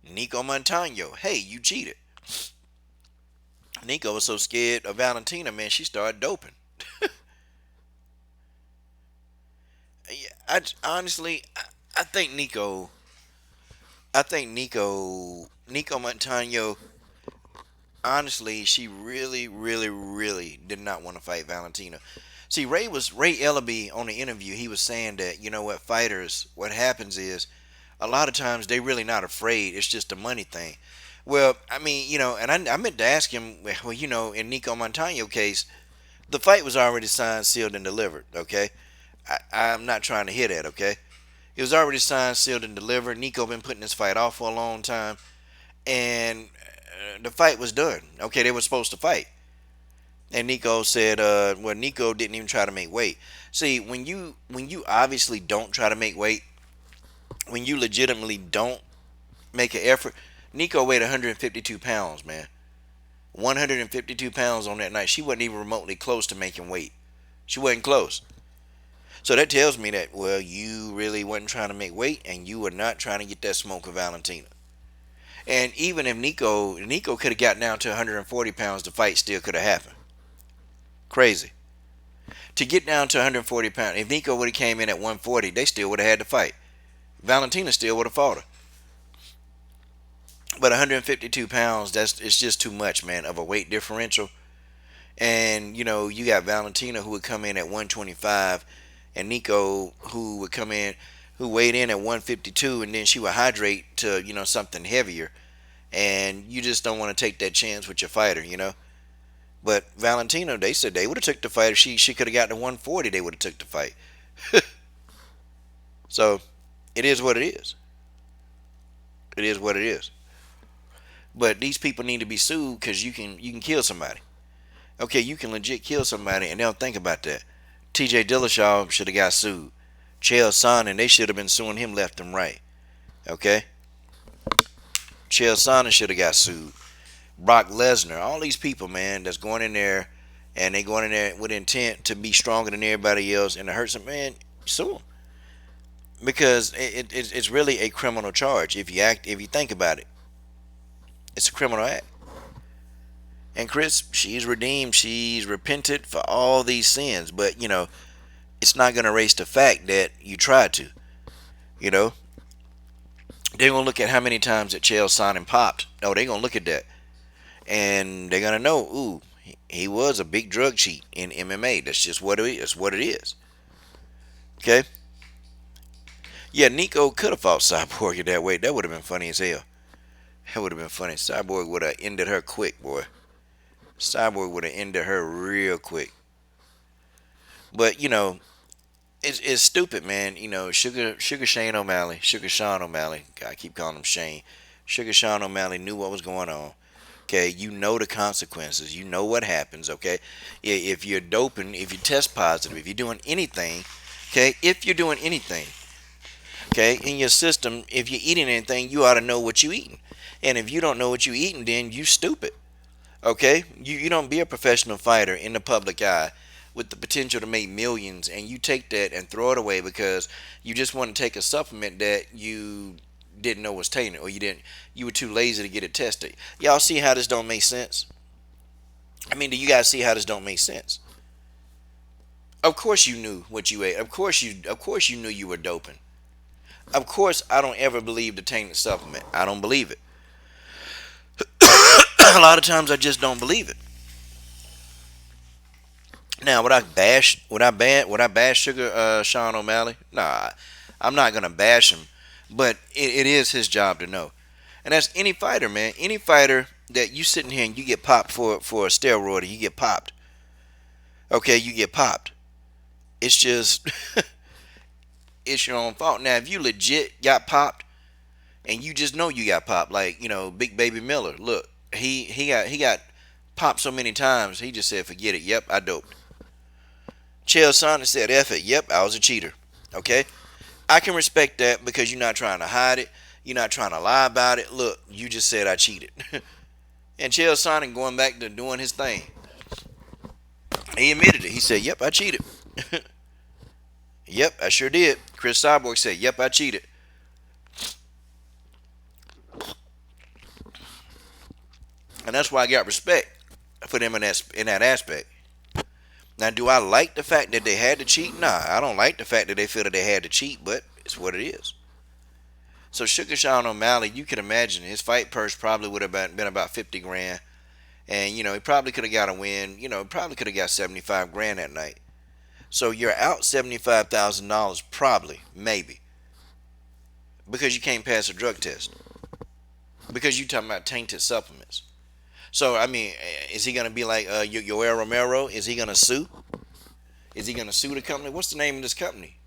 Nico Montano, hey, you cheated. Nico was so scared of Valentina, man, she started doping. I think Nico Montano, honestly, she really, really, really did not want to fight Valentina. See, Ray Ellaby on the interview, he was saying that, fighters, what happens is, a lot of times they really not afraid. It's just a money thing. Well, I mean, and I meant to ask him, well, in Nico Montano case, the fight was already signed, sealed, and delivered, okay? I'm not trying to hear that, okay? It was already signed, sealed, and delivered. Nico been putting this fight off for a long time, and the fight was done. Okay, they were supposed to fight. And Nico said, well, Nico didn't even try to make weight. See, when you obviously don't try to make weight, when you legitimately don't make an effort, Nico weighed 152 pounds, man. 152 pounds on that night. She wasn't even remotely close to making weight. She wasn't close. So that tells me that, well, you really wasn't trying to make weight, and you were not trying to get that smoke of Valentina. And even if Nico could have got down to 140 pounds, the fight still could have happened. Crazy. To get down to 140 pounds, if Nico would have came in at 140, they still would have had to fight. Valentina still would have fought her. But 152 pounds, it's just too much, man, of a weight differential. And, you got Valentina who would come in at 125, and Nico, who would come in, who weighed in at 152, and then she would hydrate to something heavier, and you just don't want to take that chance with your fighter. But Valentino, they said they would have took the fight if she could have gotten to 140. They would have took the fight. So it is what it is. It is what it is. But these people need to be sued because you can kill somebody. Okay, you can legit kill somebody, and they don't think about that. T.J. Dillashaw should have got sued. Chael Sonnen, they should have been suing him left and right. Okay, Chael Sonnen should have got sued. Brock Lesnar, all these people, man, that's going in there, and they going in there with intent to be stronger than everybody else and to hurt some man, sue them because it's really a criminal charge if you think about it. It's a criminal act. And Chris, she's redeemed, she's repented for all these sins, but it's not going to erase the fact that you tried to. You know, they're going to look at how many times that Chael Sonnen popped. No, they're going to look at that. And they're going to know, ooh, he was a big drug cheat in MMA. That's just what it is. That's what it is. Okay? Yeah, Nico could have fought Cyborg in that way. That would have been funny as hell. That would have been funny. Cyborg would have ended her quick, boy. Cyborg would have ended her real quick. But, it's stupid, man. Sugar Shane O'Malley, Sugar Sean O'Malley. I keep calling him Shane. Sugar Sean O'Malley knew what was going on. Okay, you know the consequences. You know what happens. Okay, if you're doping, if you test positive, if you're doing anything, okay, if you're doing anything, okay, in your system, if you're eating anything, you ought to know what you're eating. And if you don't know what you're eating, then you stupid. Okay, you don't be a professional fighter in the public eye with the potential to make millions, and you take that and throw it away because you just want to take a supplement that you didn't know was tainted, or you were too lazy to get it tested. Y'all see how this don't make sense? I mean, do you guys see how this don't make sense? Of course you knew what you ate. Of course you knew you were doping. Of course I don't ever believe the tainted supplement. I don't believe it. A lot of times I just don't believe it. Now, would I bash Sugar Sean O'Malley? Nah, I'm not gonna bash him, but it is his job to know. And that's any fighter, man. Any fighter that you sitting here and you get popped for a steroid, you get popped. Okay, you get popped. It's just it's your own fault. Now, if you legit got popped and you just know you got popped, like Big Baby Miller. Look, he got popped so many times. He just said, "Forget it. Yep, I doped." Chael Sonnen said, "F it. Yep, I was a cheater." Okay, I can respect that because you're not trying to hide it. You're not trying to lie about it. Look, you just said I cheated. And Chael Sonnen going back to doing his thing. He admitted it. He said, "Yep, I cheated." Yep, I sure did. Chris Cyborg said, "Yep, I cheated." And that's why I got respect for them in that aspect. Now, do I like the fact that they had to cheat? Nah, I don't like the fact that they feel that they had to cheat, but it's what it is. So Sugar Sean O'Malley, you can imagine his fight purse probably would have been about 50 grand. And, he probably could have got a win. Probably could have got 75 grand that night. So you're out $75,000 probably, maybe. Because you can't pass a drug test. Because you talking about tainted supplements. So, I mean, is he going to be like Yoel Romero? Is he going to sue? Is he going to sue the company? What's the name of this company?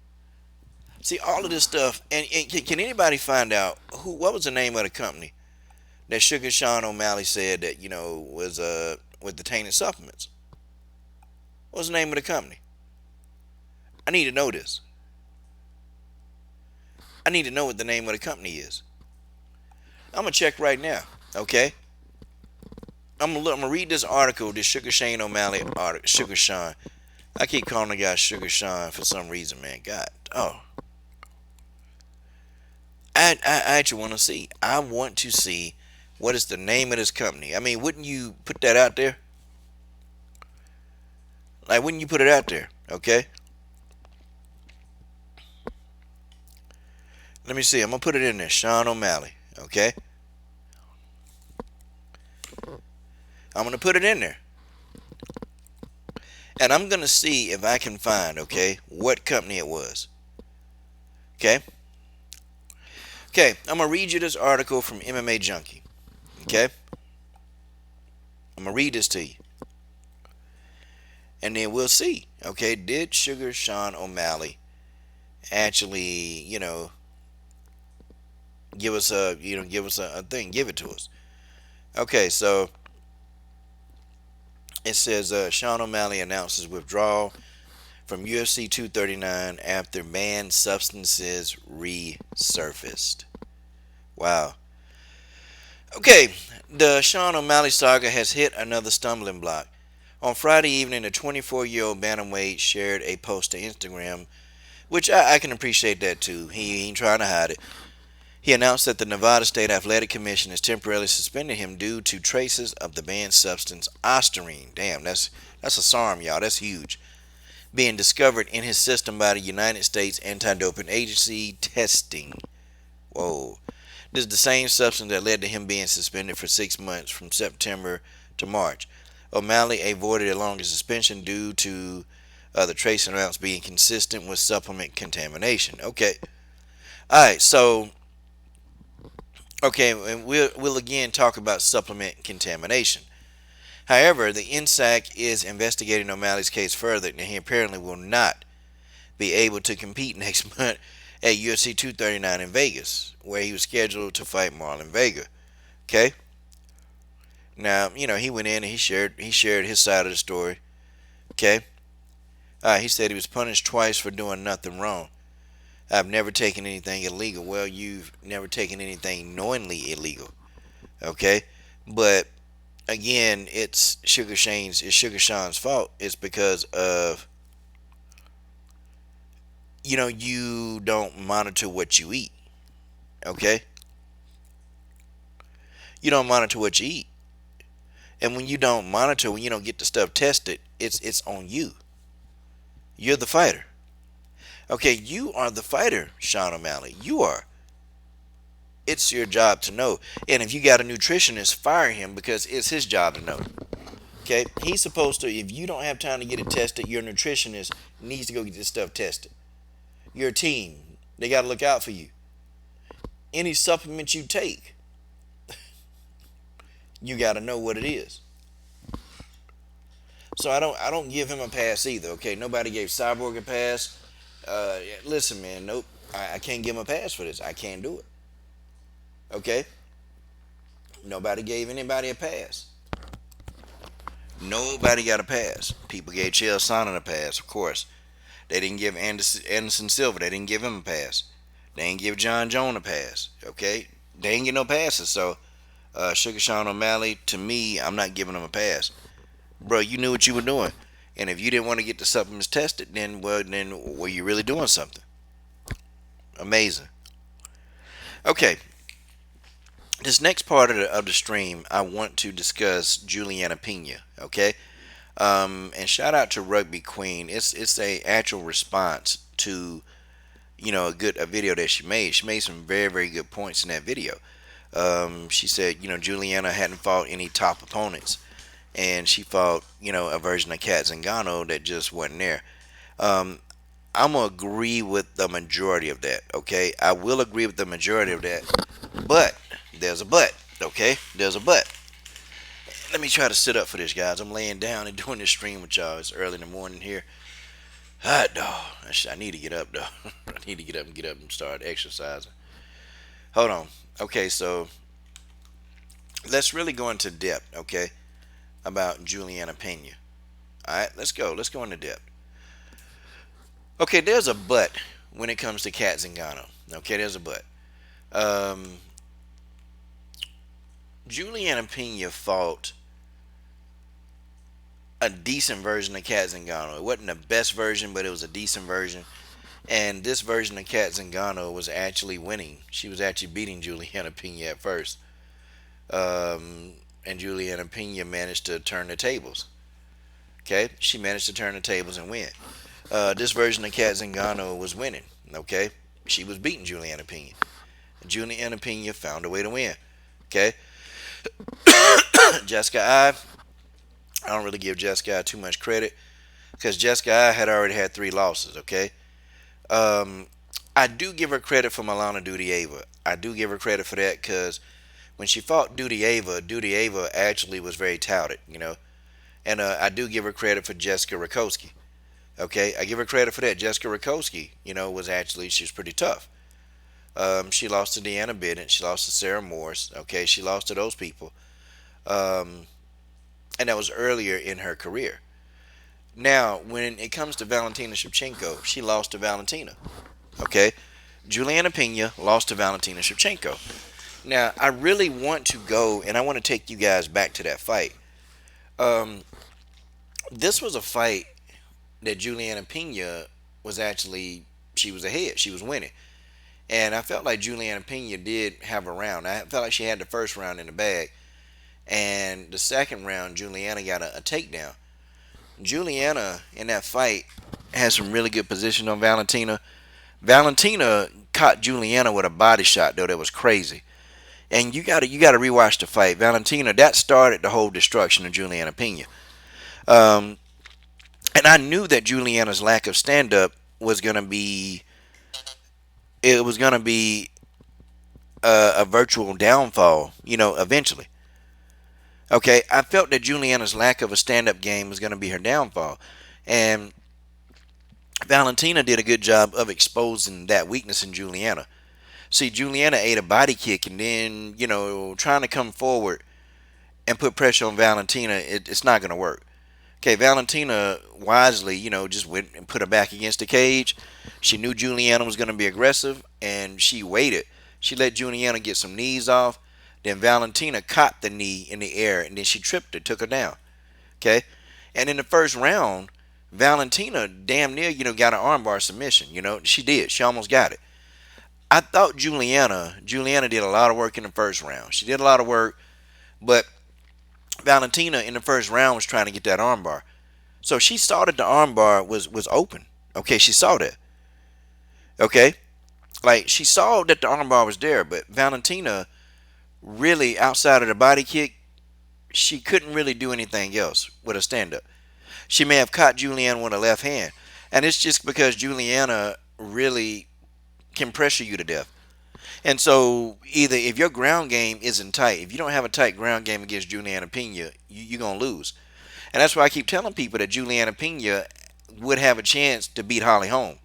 See, all of this stuff, and can anybody find out what was the name of the company that Sugar Sean O'Malley said that, was with the tainted supplements? What was the name of the company? I need to know this. I need to know what the name of the company is. I'm going to check right now, okay? I'm gonna read this article, this Sugar Shane O'Malley article. Sugar Sean. I keep calling the guy Sugar Sean for some reason, man. God, I actually want to see. I want to see what is the name of this company. I mean, wouldn't you put that out there? Like, wouldn't you put it out there? Okay. Let me see. I'm gonna put it in there, Sean O'Malley. Okay. I'm going to put it in there. And I'm going to see if I can find, okay, what company it was. Okay? Okay, I'm going to read you this article from MMA Junkie. Okay? I'm going to read this to you. And then we'll see. Okay, did Sugar Sean O'Malley actually, give us a thing, give it to us. Okay, so it says Sean O'Malley announces withdrawal from UFC 239 after banned substances resurfaced. Wow. Okay, the Sean O'Malley saga has hit another stumbling block. On Friday evening, the 24-year-old bantamweight shared a post to Instagram, which I can appreciate that too. He ain't trying to hide it. He announced that the Nevada State Athletic Commission has temporarily suspended him due to traces of the banned substance Ostarine. Damn, that's a SARM, y'all. That's huge. Being discovered in his system by the United States Anti-Doping Agency testing. Whoa. This is the same substance that led to him being suspended for 6 months from September to March. O'Malley avoided a longer suspension due to the trace amounts being consistent with supplement contamination. Okay. All right. So, okay, and we'll again talk about supplement contamination. However, the NSAC is investigating O'Malley's case further, and he apparently will not be able to compete next month at UFC 239 in Vegas, where he was scheduled to fight Marlon Vega. Okay. Now, he went in and he shared his side of the story. Okay. He said he was punished twice for doing nothing wrong. I've never taken anything illegal. Well, you've never taken anything knowingly illegal. Okay. But again, it's Sugar Sean's fault. It's because of you don't monitor what you eat. Okay. You don't monitor what you eat. And when you don't monitor, when you don't get the stuff tested, it's on you. You're the fighter. Okay, you are the fighter, Sean O'Malley. You are. It's your job to know. And if you got a nutritionist, fire him because it's his job to know. Okay, he's supposed to. If you don't have time to get it tested, your nutritionist needs to go get this stuff tested. Your team, they got to look out for you. Any supplement you take, you got to know what it is. So I don't give him a pass either. Okay, nobody gave Cyborg a pass. Listen, man, nope. I can't give him a pass for this. I can't do it. Okay, nobody gave anybody a pass. Nobody got a pass. People gave Chael Sonnen a pass, of course. They didn't give Anderson Silva. They didn't give him a pass. They didn't give John Jones a pass. Okay, they ain't get no passes. So Sugar Sean O'Malley, to me, I'm not giving him a pass. Bro, you knew what you were doing. And if you didn't want to get the supplements tested, then were you really doing something? Amazing. Okay. This next part of the stream, I want to discuss Juliana Pena. Okay. And shout out to Rugby Queen. It's a actual response to a video that she made. She made some very, very good points in that video. She said Juliana hadn't fought any top opponents, and she fought a version of Kat Zingano that just wasn't there. I'm gonna agree with the majority of that. Okay, I will agree with the majority of that, but there's a but. Okay, there's a but. Let me try to sit up for this, guys. I'm laying down and doing this stream with y'all. It's early in the morning here. Hot dog. I need to get up though. I need to get up and start exercising. Hold on. Okay, so let's really go into depth. Okay, about Juliana Pena. All right, let's go. Let's go into depth. Okay, there's a but when it comes to Kat Zingano. Okay, there's a but. Juliana Pena fought a decent version of Kat Zingano. It wasn't the best version, but it was a decent version. And this version of Kat Zingano was actually winning. She was actually beating Juliana Pena at first. And Juliana Pena managed to turn the tables. Okay, she managed to turn the tables and win. This version of Kat Zingano was winning. Okay, she was beating Juliana Pena. Juliana Pena found a way to win. Okay, Jessica I don't really give Jessica too much credit. because Jessica had already had 3 losses. Okay. Um, I do give her credit for Milana Dudieva. I do give her credit for that because when she fought Dudieva actually was very touted, And I do give her credit for Jessica Rakowski. Okay, I give her credit for that. Jessica Rakowski, was actually she was pretty tough. She lost to Deanna Bennett. She lost to Sarah Morris. Okay, she lost to those people, um, and that was earlier in her career. Now, when it comes to Valentina Shevchenko, she lost to Valentina. Okay, Juliana Pena lost to Valentina Shevchenko. Now, I really want to go and I want to take you guys back to that fight. Um, this was a fight that Juliana Pena was actually she was ahead. She was winning. And I felt like Juliana Pena did have a round. I felt like she had the first round in the bag. And the second round, Juliana got a takedown. Juliana in that fight had some really good position on Valentina. Valentina caught Juliana with a body shot though that was crazy. And you gotta rewatch the fight. Valentina that started the whole destruction of Juliana Pena. Um, and I knew that Juliana's lack of stand up was gonna be it was gonna be a virtual downfall. Eventually. Okay, I felt that Juliana's lack of a stand up game was gonna be her downfall, and Valentina did a good job of exposing that weakness in Juliana. See, Juliana ate a body kick and then, trying to come forward and put pressure on Valentina, it's not going to work. Okay, Valentina wisely, just went and put her back against the cage. She knew Juliana was going to be aggressive and she waited. She let Juliana get some knees off. Then Valentina caught the knee in the air and then she tripped her, took her down. Okay? And in the first round, Valentina damn near, got an armbar submission. She did. She almost got it. I thought Juliana did a lot of work in the first round. She did a lot of work, but Valentina in the first round was trying to get that armbar. So she saw that the armbar was open. Okay, she saw that. Okay, like she saw that the armbar was there, but Valentina really outside of the body kick, she couldn't really do anything else with a stand up. She may have caught Juliana with a left hand, and it's just because Juliana really can pressure you to death. And so either if your ground game isn't tight, if you don't have a tight ground game against Juliana Pena, you're going to lose. And that's why I keep telling people that Juliana Pena would have a chance to beat Holly Holm.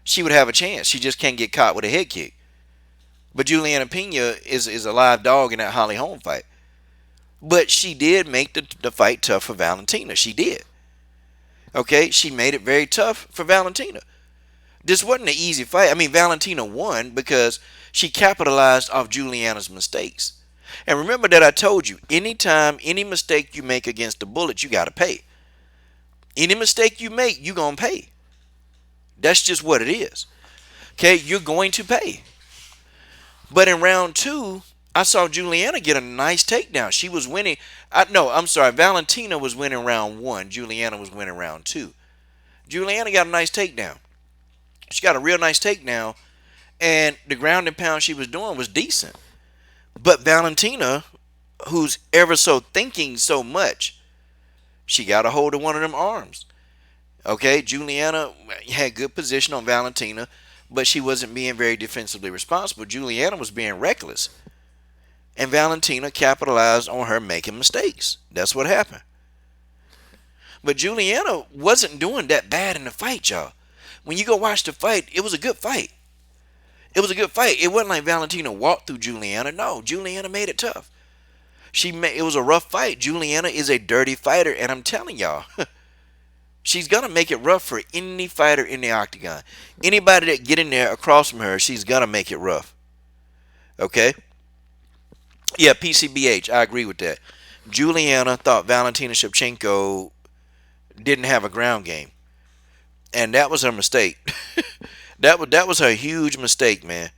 She would have a chance. She just can't get caught with a head kick. But Juliana Pena is a live dog in that Holly Holm fight. But she did make the fight tough for Valentina. She did. Okay? She made it very tough for Valentina. This wasn't an easy fight. I mean, Valentina won because she capitalized off Juliana's mistakes. And remember that I told you, anytime, any mistake you make against the Bullet, you got to pay. Any mistake you make, you're going to pay. That's just what it is. Okay, you're going to pay. But in round two, I saw Juliana get a nice takedown. She was winning. I'm sorry. Valentina was winning round one. Juliana was winning round two. Juliana got a nice takedown. She got a real nice takedown, and the ground and pound she was doing was decent. But Valentina, who's ever so thinking so much, she got a hold of one of them arms. Okay, Juliana had good position on Valentina, but she wasn't being very defensively responsible. Juliana was being reckless, and Valentina capitalized on her making mistakes. That's what happened. But Juliana wasn't doing that bad in the fight, y'all. When you go watch the fight, it was a good fight. It was a good fight. It wasn't like Valentina walked through Juliana. No, Juliana made it tough. It was a rough fight. Juliana is a dirty fighter, and I'm telling y'all, she's gonna make it rough for any fighter in the octagon. Anybody that get in there across from her, she's gonna make it rough. Okay? Yeah, PCBH. I agree with that. Juliana thought Valentina Shevchenko didn't have a ground game, and that was her mistake. that was her huge mistake, man.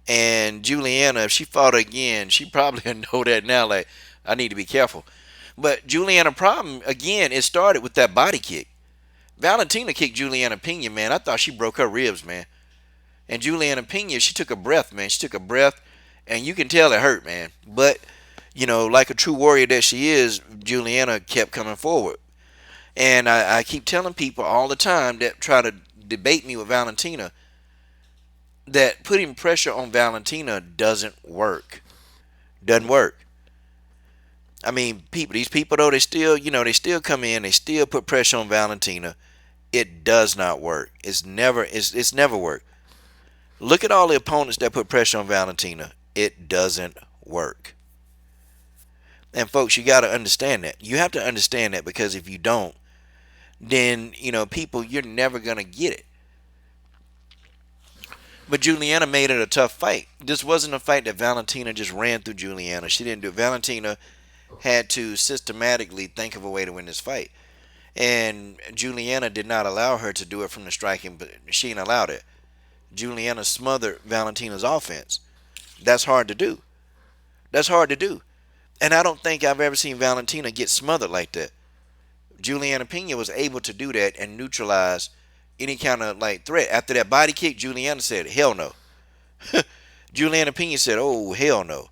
And Juliana, if she fought again, she probably know that now. Like, I need to be careful. But Juliana problem again, it started with that body kick. Valentina kicked Juliana Pena, man. I thought she broke her ribs, man. And Juliana Pena, she took a breath, man. She took a breath, and you can tell it hurt, man. But like a true warrior that she is, Juliana kept coming forward. And I keep telling people all the time that try to debate me with Valentina that putting pressure on Valentina doesn't work. Doesn't work. I mean, these people though, they still, they still come in, they still put pressure on Valentina. It does not work. It's never worked. Look at all the opponents that put pressure on Valentina. It doesn't work. And folks, you got to understand that. You have to understand that, because if you don't, then people, you're never gonna get it. But Juliana made it a tough fight. This wasn't a fight that Valentina just ran through Juliana. She didn't do it. Valentina had to systematically think of a way to win this fight. And Juliana did not allow her to do it from the striking, but she ain't allowed it. Juliana smothered Valentina's offense. That's hard to do. That's hard to do. And I don't think I've ever seen Valentina get smothered like that. Juliana Pena was able to do that and neutralize any kind of like threat. After that body kick, Juliana said, hell no. Juliana Pena said, oh, hell no.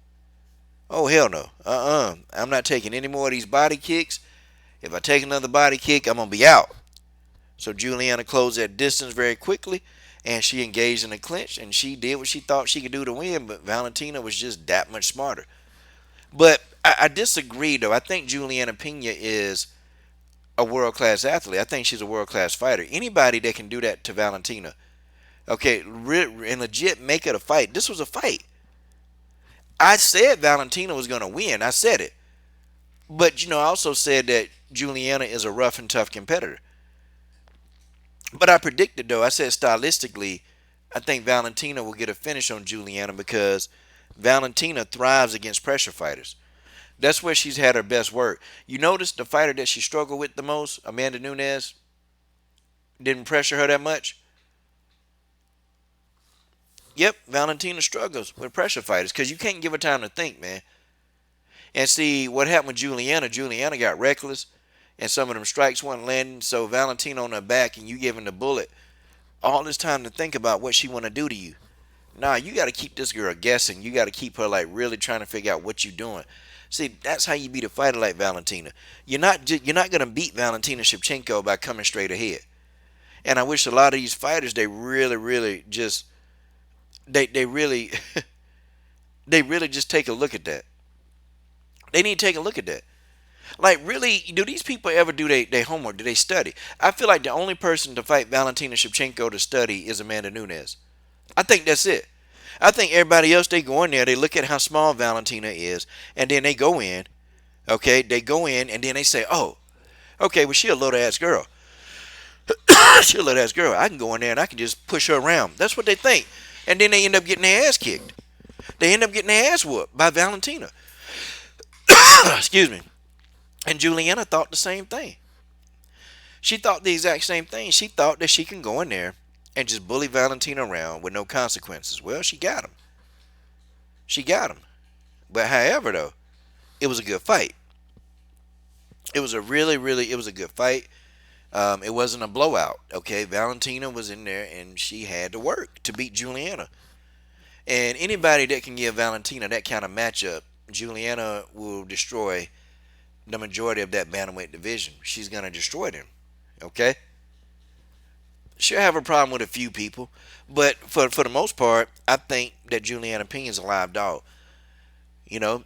Oh, hell no. I'm not taking any more of these body kicks. If I take another body kick, I'm going to be out. So Juliana closed that distance very quickly, and she engaged in a clinch, and she did what she thought she could do to win, but Valentina was just that much smarter. But I disagree, though. I think Juliana Pena is a world-class athlete. I think she's a world-class fighter. Anybody that can do that to Valentina, okay, and legit make it a fight. This was a fight. I said Valentina was going to win. I said it. But, I also said that Juliana is a rough and tough competitor. But I predicted, though, I said stylistically, I think Valentina will get a finish on Juliana because Valentina thrives against pressure fighters. That's where she's had her best work. You notice the fighter that she struggled with the most, Amanda Nunes, didn't pressure her that much. Yep, Valentina struggles with pressure fighters because you can't give her time to think, man. And see, what happened with Juliana, Juliana got reckless, and some of them strikes weren't landing, so Valentina on her back, and you giving the bullet all this time to think about what she want to do to you. Nah, you got to keep this girl guessing. You got to keep her like really trying to figure out what you're doing. See, that's how you beat a fighter like Valentina. You're not gonna beat Valentina Shevchenko by coming straight ahead. And I wish a lot of these fighters they really, really just they really they really just take a look at that. They need to take a look at that. Like, really, do these people ever do their homework? Do they study? I feel like the only person to fight Valentina Shevchenko to study is Amanda Nunes. I think that's it. I think everybody else, they go in there, they look at how small Valentina is, and then they go in, okay? They go in, and then they say, oh, okay, well, she a little ass girl. She a little ass girl. I can go in there, and I can just push her around. That's what they think. And then they end up getting their ass kicked. They end up getting their ass whooped by Valentina. Excuse me. And Juliana thought the same thing. She thought the exact same thing. She thought that she can go in there and just bully Valentina around with no consequences. Well, she got him. She got him. But however, though, it was a good fight. It was a really, really, it was a good fight. It wasn't a blowout. Okay, Valentina was in there and she had to work to beat Juliana. And anybody that can give Valentina that kind of matchup, Juliana will destroy the majority of that bantamweight division. She's gonna destroy them. Okay. She'll have a problem with a few people, but for the most part, I think that Juliana Pena is a live dog. You know,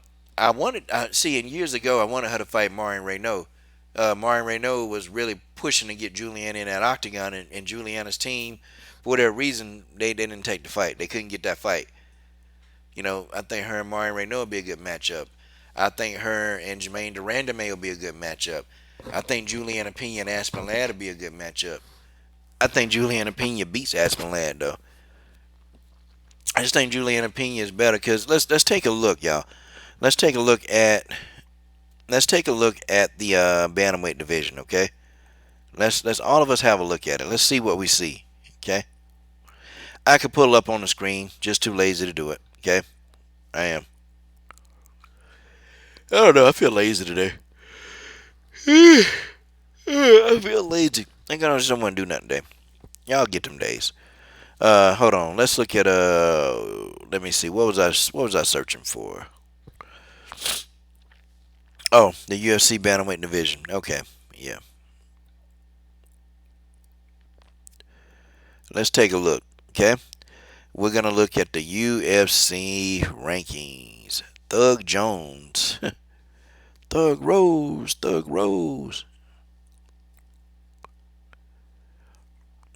see, and years ago, I wanted her to fight Marion Renault. Marion Renault was really pushing to get Juliana in that octagon, and Juliana's team, for whatever reason, they didn't take the fight. They couldn't get that fight. I think her and Marion Renault would be a good matchup. I think her and Jermaine Durandame will be a good matchup. I think Juliana Pena and Aspen Ladd will be a good matchup. I think Juliana Pena beats Aspen Ladd though. I just think Juliana Pena is better because let's take a look, y'all. Let's take a look at the bantamweight division, okay? Let's all of us have a look at it. Let's see what we see, okay? I could pull it up on the screen. Just too lazy to do it, okay? I am. I don't know. I feel lazy today. I feel lazy. I just don't want to do nothing today. Y'all get them days. Hold on. Let's look at let me see. What was I searching for? Oh, the UFC bantamweight division. Okay. Yeah. Let's take a look. Okay, we're gonna look at the UFC rankings. Thug Jones, Thug Rose, Thug Rose.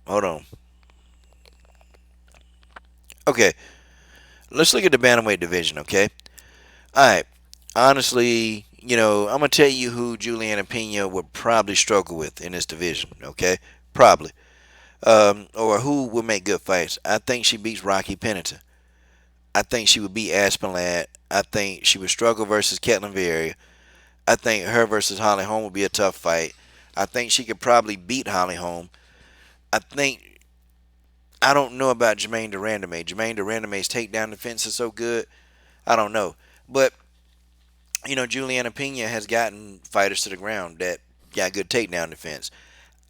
Hold on. Okay, let's look at the bantamweight division. Okay. All right. Honestly, I'm gonna tell you who Juliana Pena would probably struggle with in this division. Okay, probably. Or who will make good fights. I think she beats Rocky Pennington. I think she would beat Aspinall. I think she would struggle versus Ketlin Vieira. I think her versus Holly Holm would be a tough fight. I think she could probably beat Holly Holm. I think I don't know about Jermaine Durandame. Jermaine Durandame's takedown defense is so good. I don't know, but Juliana Pena has gotten fighters to the ground that got good takedown defense.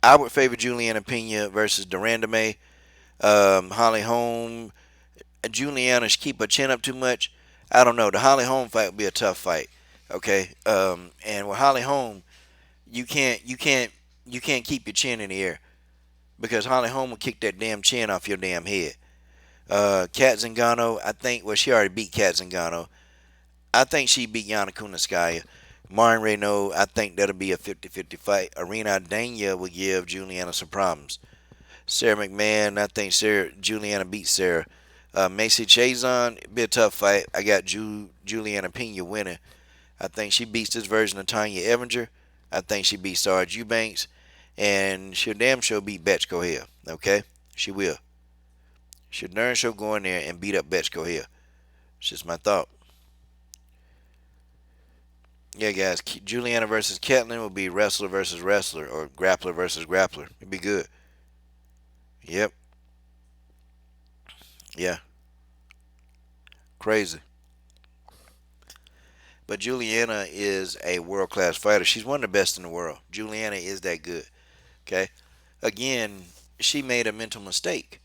I would favor Juliana Pena versus Durandame. Holly Holm, Juliana keep her chin up too much. I don't know. The Holly Holm fight would be a tough fight. Okay, and with Holly Holm, you can't keep your chin in the air because Holly Holm will kick that damn chin off your damn head. Kat Zingano, I think. Well, she already beat Kat Zingano. I think she beat Yana Kunitskaya. Marin Renault, I think that'll be a 50-50 fight. Arena Dania will give Juliana some problems. Sarah McMahon, I think Juliana beats Sarah. Macy Chazon, be a tough fight. I got Juliana Pena winning. I think she beats this version of Tanya Evinger. I think she beats Sarge Eubanks. And she'll damn sure beat Betchko Hill. Okay? She will. She'll darn sure go in there and beat up Betchko Hill. It's just my thought. Yeah, guys. Juliana versus Ketlin will be wrestler versus wrestler or grappler versus grappler. It'd be good. Yep. Yeah. Crazy. But Juliana is a world class fighter. She's one of the best in the world. Juliana is that good. Okay. Again, she made a mental mistake.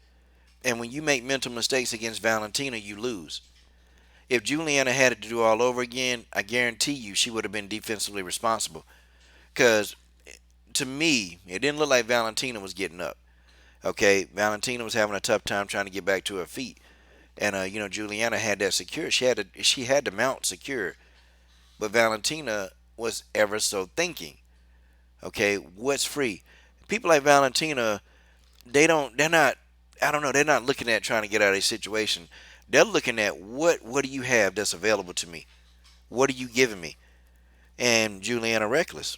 And when you make mental mistakes against Valentina, you lose. If Juliana had it to do all over again, I guarantee you she would have been defensively responsible. Because to me, it didn't look like Valentina was getting up. Okay, Valentina was having a tough time trying to get back to her feet, and Juliana had that secure. She had the mount secure, but Valentina was ever so thinking. Okay, what's free? People like Valentina, they're not. I don't know. They're not looking at trying to get out of a situation. They're looking at what do you have that's available to me? What are you giving me? And Juliana reckless.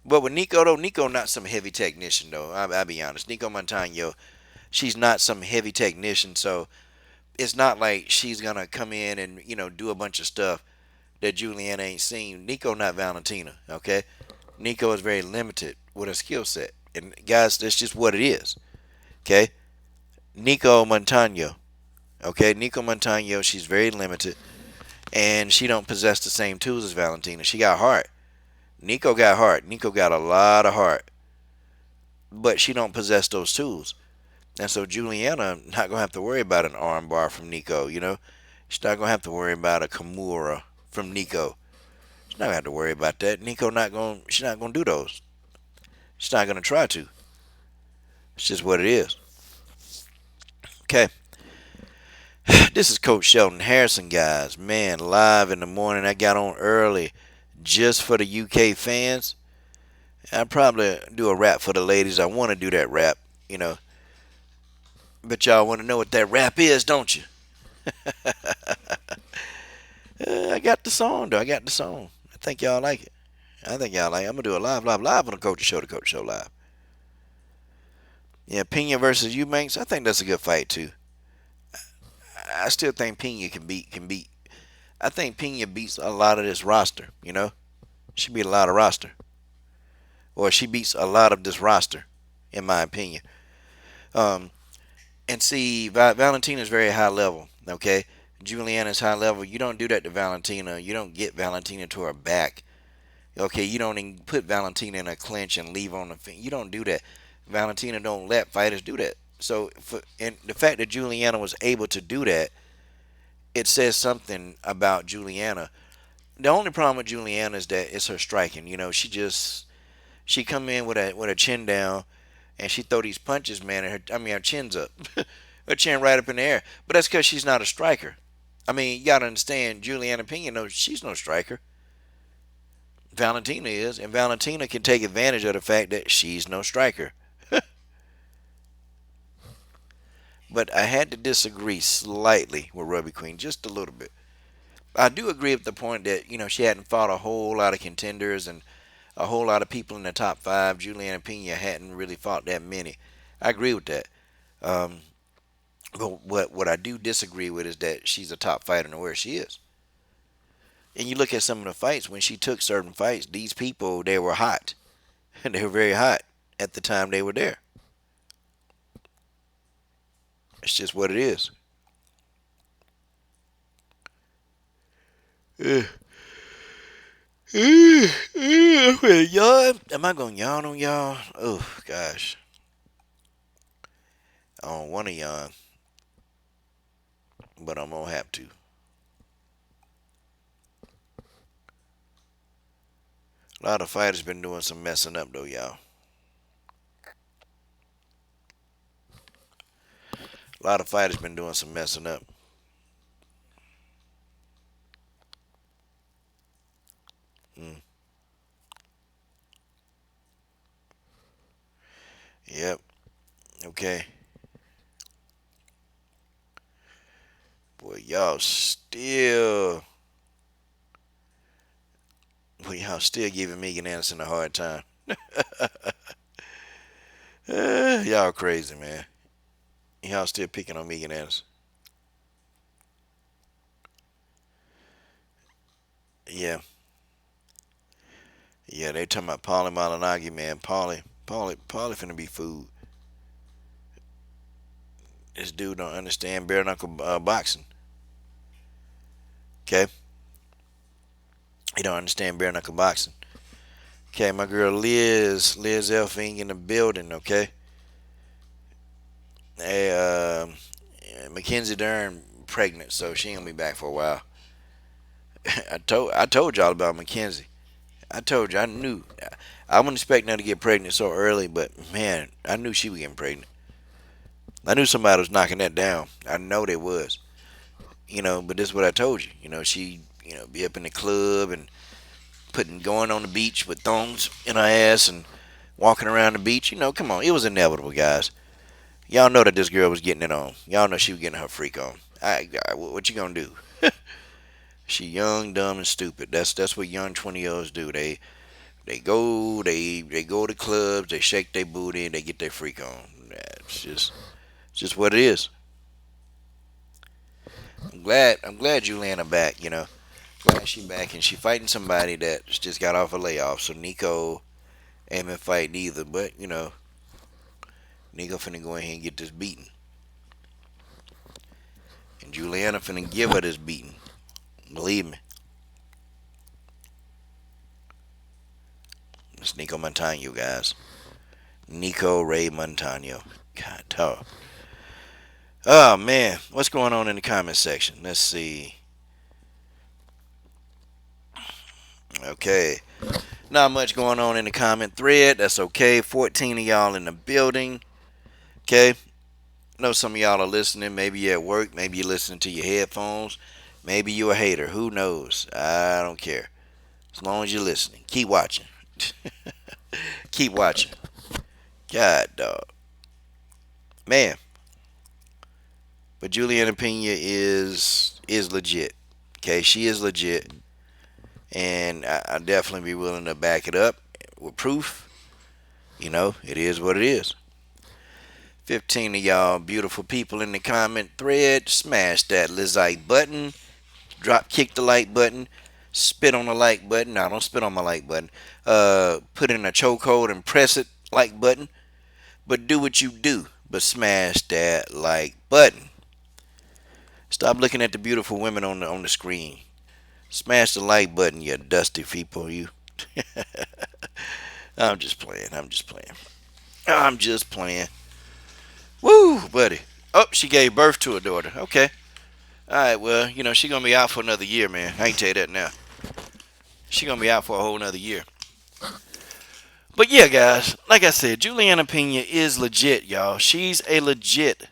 But with Nico though, Nico not some heavy technician though. I'll be honest. Nico Montano, she's not some heavy technician, so it's not like she's gonna come in and do a bunch of stuff that Juliana ain't seen. Nico not Valentina, okay? Nico is very limited with her skill set, and guys, that's just what it is, okay? Nico Montano, okay? Nico Montano, she's very limited, and she don't possess the same tools as Valentina. She got heart. Nico got heart. Nico got a lot of heart, but she don't possess those tools. And so Juliana not gonna have to worry about an armbar from Nico. She's not gonna have to worry about a Kimura from Nico. She's not gonna have to worry about that. Nico not gonna. She's not gonna do those. She's not gonna try to. It's just what it is. Okay. This is Coach Sheldon Harrison, guys. Man, live in the morning. I got on early just for the UK fans. I'll probably do a rap for the ladies. I want to do that rap, you know. But y'all want to know what that rap is, don't you? I got the song, though. I got the song. I think y'all like it. I think y'all like it. I'm going to do a live on the Coach Show, the Coach Show Live. Yeah, Pena versus Eubanks. I think that's a good fight, too. I still think Pena can beat. I think Pena beats a lot of this roster. She beat a lot of roster. Or she beats a lot of this roster, in my opinion. Um, and see, Valentina's very high level, okay? Juliana's high level. You don't do that to Valentina. You don't get Valentina to her back. Okay, you don't even put Valentina in a clinch and leave on the feet. You don't do that. Valentina don't let fighters do that. So, and the fact that Juliana was able to do that, it says something about Juliana. The only problem with Juliana is that it's her striking. She come in with a chin down, and she throw these punches, man, and her chin's up, her chin right up in the air. But that's because she's not a striker. I mean, you gotta understand, Juliana Pena knows she's no striker. Valentina is, and Valentina can take advantage of the fact that she's no striker. But I had to disagree slightly with Ruby Queen, just a little bit. I do agree with the point that she hadn't fought a whole lot of contenders and a whole lot of people in the top five. Juliana Pena hadn't really fought that many. I agree with that. Um, but what I do disagree with is that she's a top fighter and where she is. And you look at some of the fights when she took certain fights. These people, they were hot, and they were very hot at the time they were there. It's just what it is. Yawn? Am I gonna yawn on y'all? Oh gosh, I don't want to yawn, but I'm gonna have to. A lot of fighters been doing some messing up though, y'all. A lot of fighters been doing some messing up. Mm. Yep. Okay. Boy, y'all still giving Megan Anderson a hard time. Y'all crazy, man. Y'all still picking on Megan Anderson. Yeah. Yeah, they talking about Paulie Malignaggi, man. Paulie finna be food. This dude don't understand bare knuckle boxing. Okay, he don't understand bare knuckle boxing. Okay, my girl Liz Elfing in the building. Okay, hey, Mackenzie Dern pregnant, so she ain't gonna be back for a while. I told y'all about Mackenzie. I told you I knew. I wasn't expecting her to get pregnant so early, but man, I knew she was getting pregnant. I knew somebody was knocking that down. I know they was. But this is what I told you. She be up in the club and putting going on the beach with thongs in her ass and walking around the beach. Come on, it was inevitable, guys. Y'all know that this girl was getting it on. Y'all know she was getting her freak on. What you gonna do? She young, dumb, and stupid. That's what young 20-year-olds do. They go to clubs, they shake their booty, and they get their freak on. It's just what it is. I'm glad Juliana back. Glad she back and she fighting somebody that just got off a layoff. So Nico ain't been fighting either, but Nico finna go ahead and get this beating, and Juliana finna give her this beating. Believe me, it's Nico Montano, guys. Nico Ray Montano. God, dog. Oh man, what's going on in the comment section? Let's see. Okay, not much going on in the comment thread. That's okay. 14 of y'all in the building. Okay. I know some of y'all are listening. Maybe you're at work. Maybe you're listening to your headphones. Maybe you're a hater. Who knows? I don't care. As long as you're listening. Keep watching. Keep watching. God, dog. Man. But Juliana Pena is legit. Okay, she is legit. And I definitely be willing to back it up with proof. It is what it is. 15 of y'all beautiful people in the comment thread, smash that like button, kick the like button, spit on the like button. No, don't spit on my like button. Put in a chokehold and press it like button. But do what you do, but smash that like button. Stop looking at the beautiful women on the screen. Smash the like button, you dusty people, you. I'm just playing. I'm just playing. Woo, buddy. Oh, she gave birth to a daughter. Okay. All right, well, she going to be out for another year, man. I can tell you that now. She going to be out for a whole another year. But yeah, guys, like I said, Juliana Pena is legit, y'all. She's legit.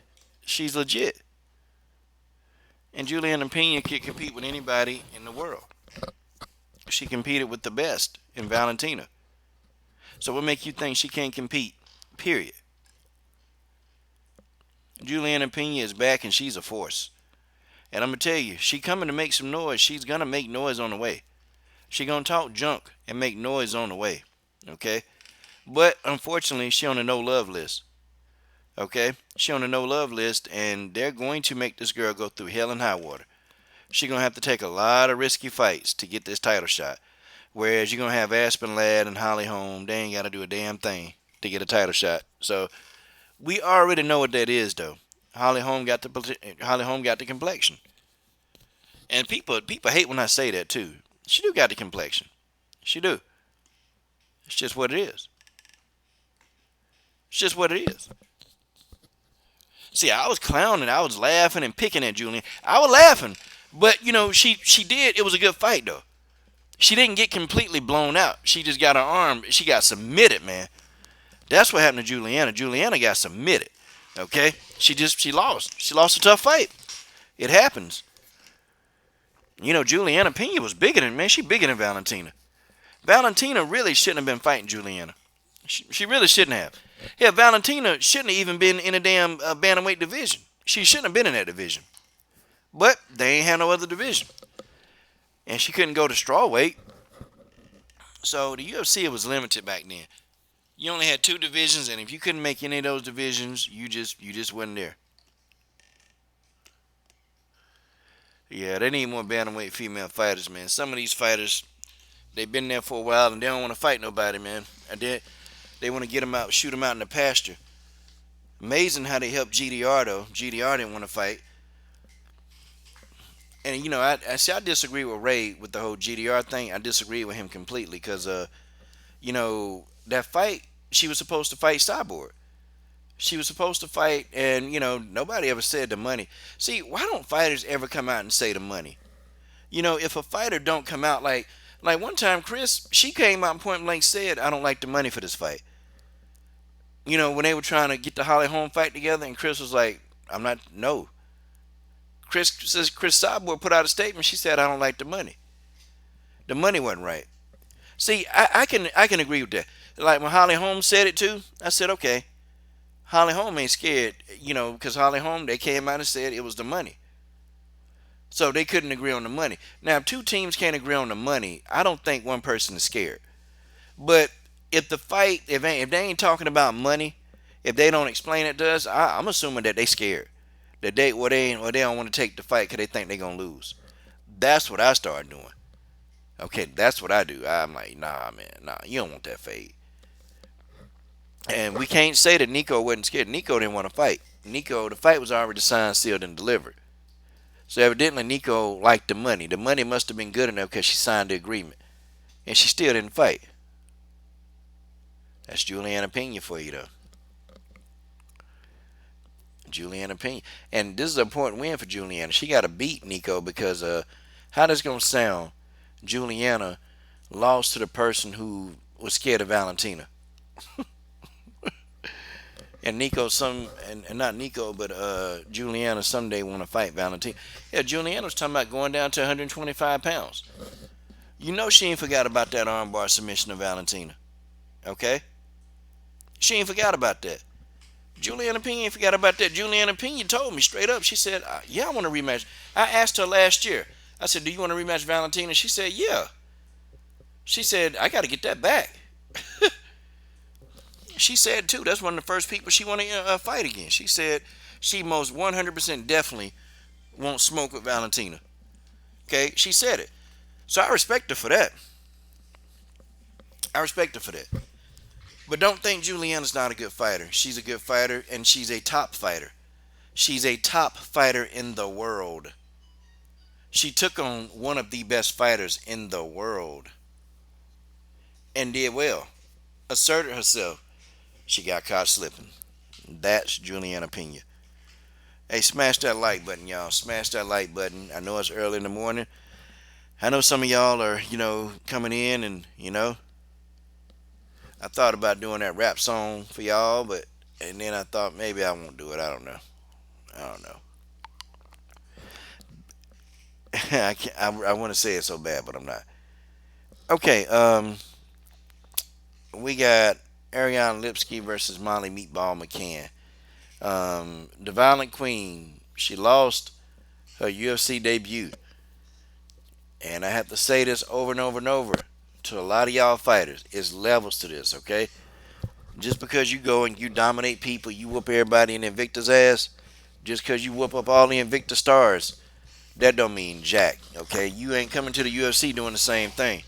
And Juliana Pena can compete with anybody in the world. She competed with the best in Valentina. So what make you think she can't compete? Period. Juliana Pena is back and she's a force. And I'm gonna tell you, she coming to make some noise. She's gonna make noise on the way. She gonna talk junk and make noise on the way. Okay? But unfortunately, she on a no love list. Okay? She on a no love list and they're going to make this girl go through hell and high water. She gonna have to take a lot of risky fights to get this title shot. Whereas you're gonna have Aspen Ladd and Holly Holm, they ain't gotta do a damn thing to get a title shot. So we already know what that is though. Holly Holm got the complexion. And people hate when I say that too. She do got the complexion. She do. It's just what it is. It's just what it is. See, I was clowning, I was laughing and picking at Julian. I was laughing, but she did. It was a good fight though. She didn't get completely blown out. She just got her arm. She got submitted, man. That's what happened to Juliana. Juliana got submitted. Okay, she lost. She lost a tough fight. It happens. Juliana Pena was bigger than man. She bigger than Valentina. Valentina really shouldn't have been fighting Juliana. She really shouldn't have. Yeah, Valentina shouldn't have even been in a damn bantamweight division. She shouldn't have been in that division. But they ain't had no other division, and she couldn't go to strawweight. So the UFC was limited back then. You only had two divisions, and if you couldn't make any of those divisions, you just wasn't there. Yeah, they need more bantamweight female fighters, man. Some of these fighters, they've been there for a while and they don't want to fight nobody, man. And they want to get them out, shoot them out in the pasture. Amazing how they helped GDR though. GDR didn't want to fight, and I see. I disagree with Ray with the whole GDR thing. I disagree with him completely because that fight she was supposed to fight Cyborg. She was supposed to fight, and nobody ever said the money. See, why don't fighters ever come out and say the money? If a fighter don't come out like one time, Chris, she came out and point blank said, "I don't like the money for this fight." When they were trying to get the Holly Holm fight together, and Chris was like, "I'm not." No, Chris Cyborg put out a statement. She said, "I don't like the money. The money wasn't right." See, I can agree with that. Like when Holly Holm said it too, I said, okay, Holly Holm ain't scared, because Holly Holm, they came out and said it was the money. So they couldn't agree on the money. Now, if two teams can't agree on the money, I don't think one person is scared. But if the fight, if they ain't talking about money, if they don't explain it to us, I'm assuming that they scared. That they don't want to take the fight because they think they're gonna lose. That's what I started doing. Okay, that's what I do. I'm like, nah, man, nah, you don't want that fade. And we can't say that Nico wasn't scared. Nico didn't want to fight. The fight was already signed, sealed, and delivered. So evidently Nico liked the money. The money must have been good enough because she signed the agreement. And she still didn't fight. That's Juliana Pena for you, though. Juliana Pena. And this is an important win for Juliana. She got to beat Nico because how this going to sound? Juliana lost to the person who was scared of Valentina. And and not Nico, but Juliana someday want to fight Valentina. Yeah, Juliana was talking about going down to 125 pounds. She ain't forgot about that armbar submission of Valentina. Okay? She ain't forgot about that. Juliana Pena ain't forgot about that. Juliana Pena told me straight up. She said, yeah, I want to rematch. I asked her last year. I said, do you want to rematch Valentina? She said, yeah. She said, I got to get that back. She said, too, that's one of the first people she want to fight again. She said she most 100% definitely won't smoke with Valentina. Okay? She said it. So I respect her for that. I respect her for that. But don't think Juliana's not a good fighter. She's a good fighter, and she's a top fighter. She's a top fighter in the world. She took on one of the best fighters in the world and did well. Asserted herself. She got caught slipping. That's Juliana Pena. Hey, smash that like button, y'all. Smash that like button. I know it's early in the morning. I know some of y'all are, coming in and, I thought about doing that rap song for y'all, but and then I thought maybe I won't do it. I don't know. I don't know. I can't, I want to say it so bad, but I'm not. Okay. We got Ariane Lipsky versus Molly Meatball McCann. The Violent Queen. She lost her UFC debut, and I have to say this over and over and over to a lot of y'all fighters. It's levels to this, okay? Just because you go and you dominate people, you whoop everybody in Invicta's ass. Just because you whoop up all the Invicta stars, that don't mean jack, okay? You ain't coming to the UFC doing the same thing.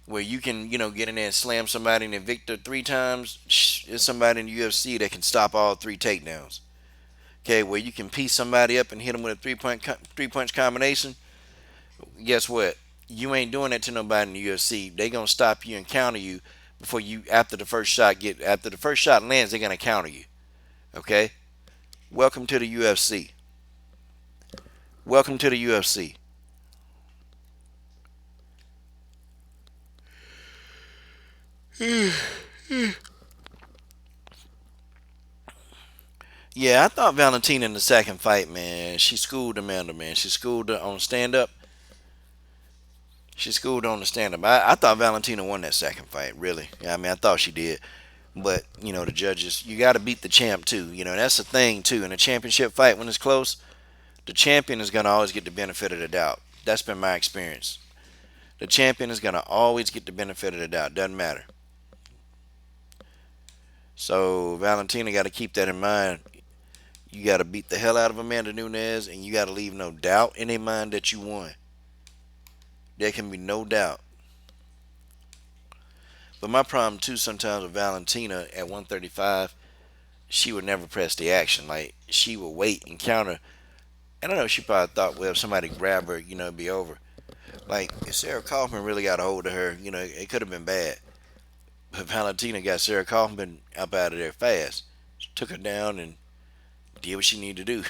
Where you can, get in there and slam somebody in Invicta 3 times. There's somebody in the UFC that can stop all 3 takedowns. Okay, where you can piece somebody up and hit them with a three punch combination. Guess what? You ain't doing that to nobody in the UFC. They gonna stop you and counter you before you after the first shot lands. They're gonna counter you. Okay. Welcome to the UFC. Welcome to the UFC. Yeah, I thought Valentina in the second fight, man, she schooled Amanda, man. She schooled her on stand up. She schooled on the stand up. I thought Valentina won that second fight, really. Yeah, I mean, I thought she did. But, the judges, you got to beat the champ, too. That's the thing, too. In a championship fight, when it's close, the champion is going to always get the benefit of the doubt. That's been my experience. The champion is going to always get the benefit of the doubt. Doesn't matter. So, Valentina got to keep that in mind. You got to beat the hell out of Amanda Nunes, and you got to leave no doubt in their mind that you won. There can be no doubt. But my problem too sometimes with Valentina at 135, she would never press the action. Like she would wait and counter. I don't know. She probably thought, well, if somebody grab her, it'd be over. Like if Sarah Kaufman really got a hold of her, it could have been bad. But Valentina got Sarah Kaufman up out of there fast. She took her down and did what she needed to do.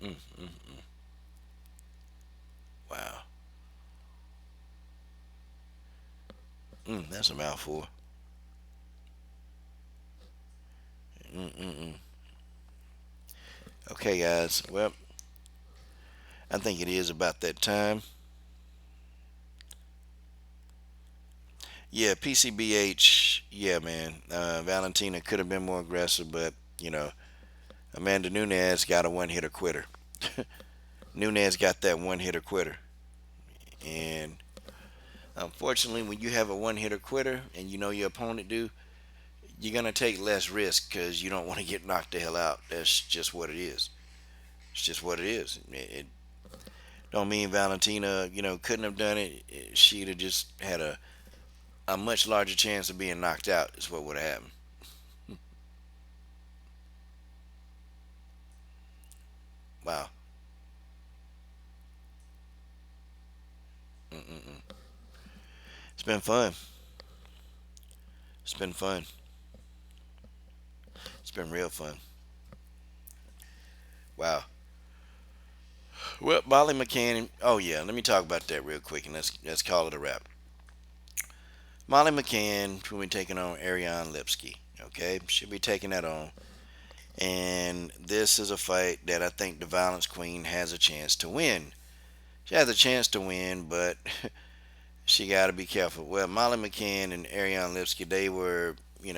mm, mm, mm. Wow. That's a mouthful. Mm-mm-mm. Okay, guys. Well, I think it is about that time. Yeah, PCBH. Yeah, man. Valentina could have been more aggressive, but Amanda Nunes got a one-hitter quitter. Nunes got that one-hitter quitter, and unfortunately, when you have a one-hitter quitter and you know your opponent do, you're gonna take less risk because you don't want to get knocked the hell out. That's just what it is. It's just what it is. It don't mean Valentina, couldn't have done it. She'd have just had a much larger chance of being knocked out. Is what would have happened. Wow. Mm-mm-mm. It's been fun. It's been fun. It's been real fun. Wow. Well, Molly McCann. Oh yeah, let me talk about that real quick, and let's call it a wrap. Molly McCann will be taking on Ariane Lipsky. Okay, she'll be taking that on, and this is a fight that I think the Violence Queen has a chance to win. She has a chance to win, but she got to be careful. Well, Molly McCann and Ariane Lipsky, they were, they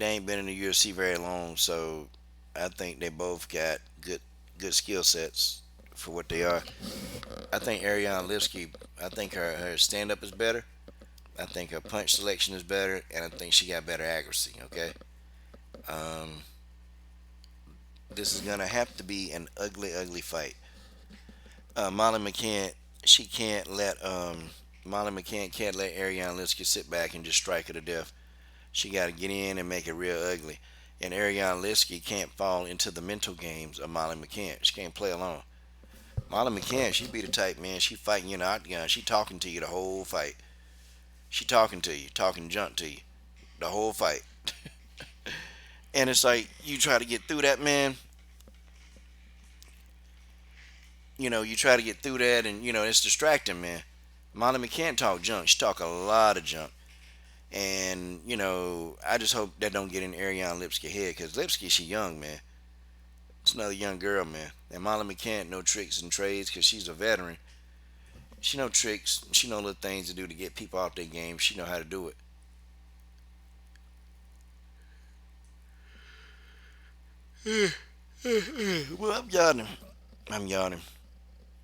ain't been in the UFC very long, so I think they both got good skill sets for what they are. I think Ariane Lipsky, I think her stand up is better. I think her punch selection is better, and I think she got better accuracy. Okay, um, this is gonna have to be an ugly fight. Molly McCann, she can't let Molly McCann can't let Ariane Lipsky sit back and just strike her to death. She got to get in and make it real ugly. And Ariane Lipsky can't fall into the mental games of Molly McCann. She can't play along. Molly McCann, she be the type, man. She fighting you in the octagon. She talking to you the whole fight. She talking to you, talking junk to you the whole fight. And it's like you try to get through that, man. You try to get through that, and it's distracting, man. Molly McCann talk junk. She talk a lot of junk. And, I just hope that don't get in Ariane Lipsky head. Because Lipsky, she young, man. It's another young girl, man. And Molly McCann know tricks and trades because she's a veteran. She know tricks. She know little things to do to get people off their game. She know how to do it. Well, I'm yawning. I'm yawning.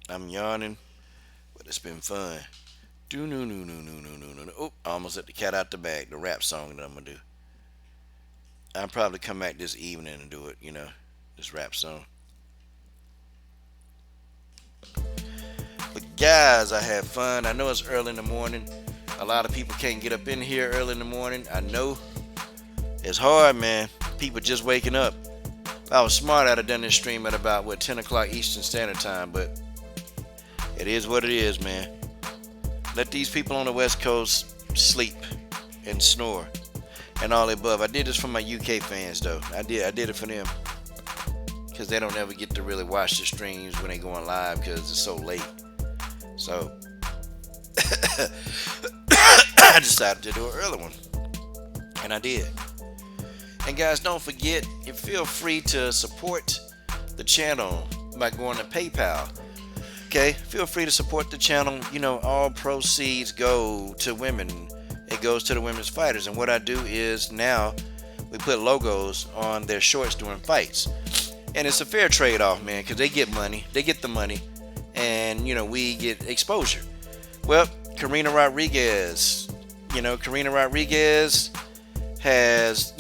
I'm yawning. But it's been fun. Do no no no no no no no. Oh, I almost let the cat out the bag. The rap song that I'm gonna do. I'll probably come back this evening and do it. This rap song. But guys, I had fun. I know it's early in the morning. A lot of people can't get up in here early in the morning. I know it's hard, man. People just waking up. If I was smart, I'd have done this stream at about 10 o'clock Eastern Standard Time. But it is what it is, man. Let these people on the West Coast sleep and snore and all the above. I did this for my UK fans, though. I did it for them because they don't ever get to really watch the streams when they going live because it's so late. So I decided to do an early one, and I did. And guys, don't forget, you feel free to support the channel by going to PayPal. Okay, feel free to support the channel. All proceeds go to women. It goes to the women's fighters. And what I do is now we put logos on their shorts during fights. And it's a fair trade-off, man, because they get money. They get the money. And, we get exposure. Well, Karina Rodriguez has,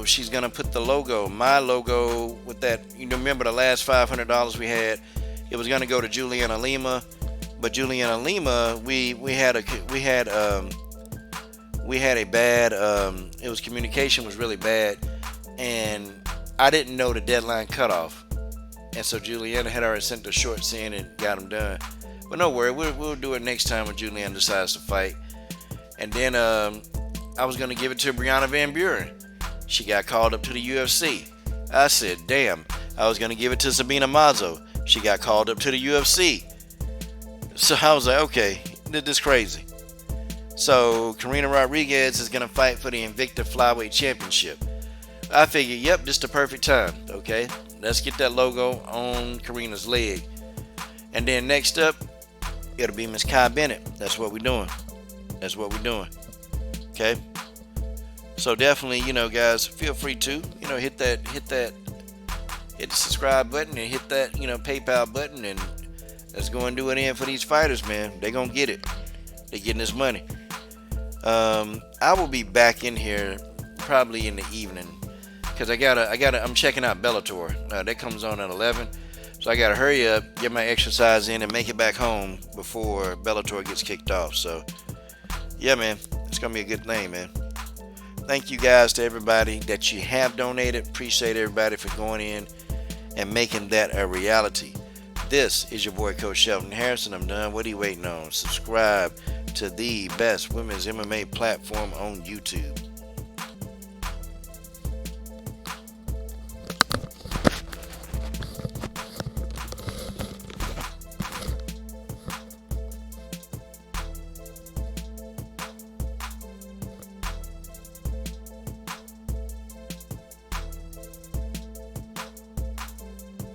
she's going to put the logo, my logo with that. Remember the last $500 we had? It was going to go to Juliana Lima, but Juliana Lima, we had a bad. It was communication was really bad, and I didn't know the deadline cutoff, and so Juliana had already sent the shorts in and got them done. But no worry, we'll do it next time when Juliana decides to fight. And then I was going to give it to Brianna Van Buren. She got called up to the UFC. I said, damn. I was going to give it to Sabina Mazo. She got called up to the UFC. So I was like, okay, this is crazy. So Karina Rodriguez is going to fight for the Invicta Flyweight Championship. I figured, yep, this is the perfect time. Okay, let's get that logo on Karina's leg. And then next up, it'll be Miss Kai Bennett. That's what we're doing. Okay. So definitely, guys, feel free to, hit the subscribe button and hit that, PayPal button, and let's go and do it in for these fighters, man. They gonna get it. They getting this money. I will be back in here probably in the evening because I'm checking out Bellator. That comes on at 11, so I gotta hurry up, get my exercise in, and make it back home before Bellator gets kicked off. So yeah, man, it's gonna be a good thing, man. Thank you guys to everybody that you have donated. Appreciate everybody for going in and making that a reality. This is your boy Coach Shelton Harrison. I'm done. What are you waiting on? Subscribe to the best women's MMA platform on YouTube.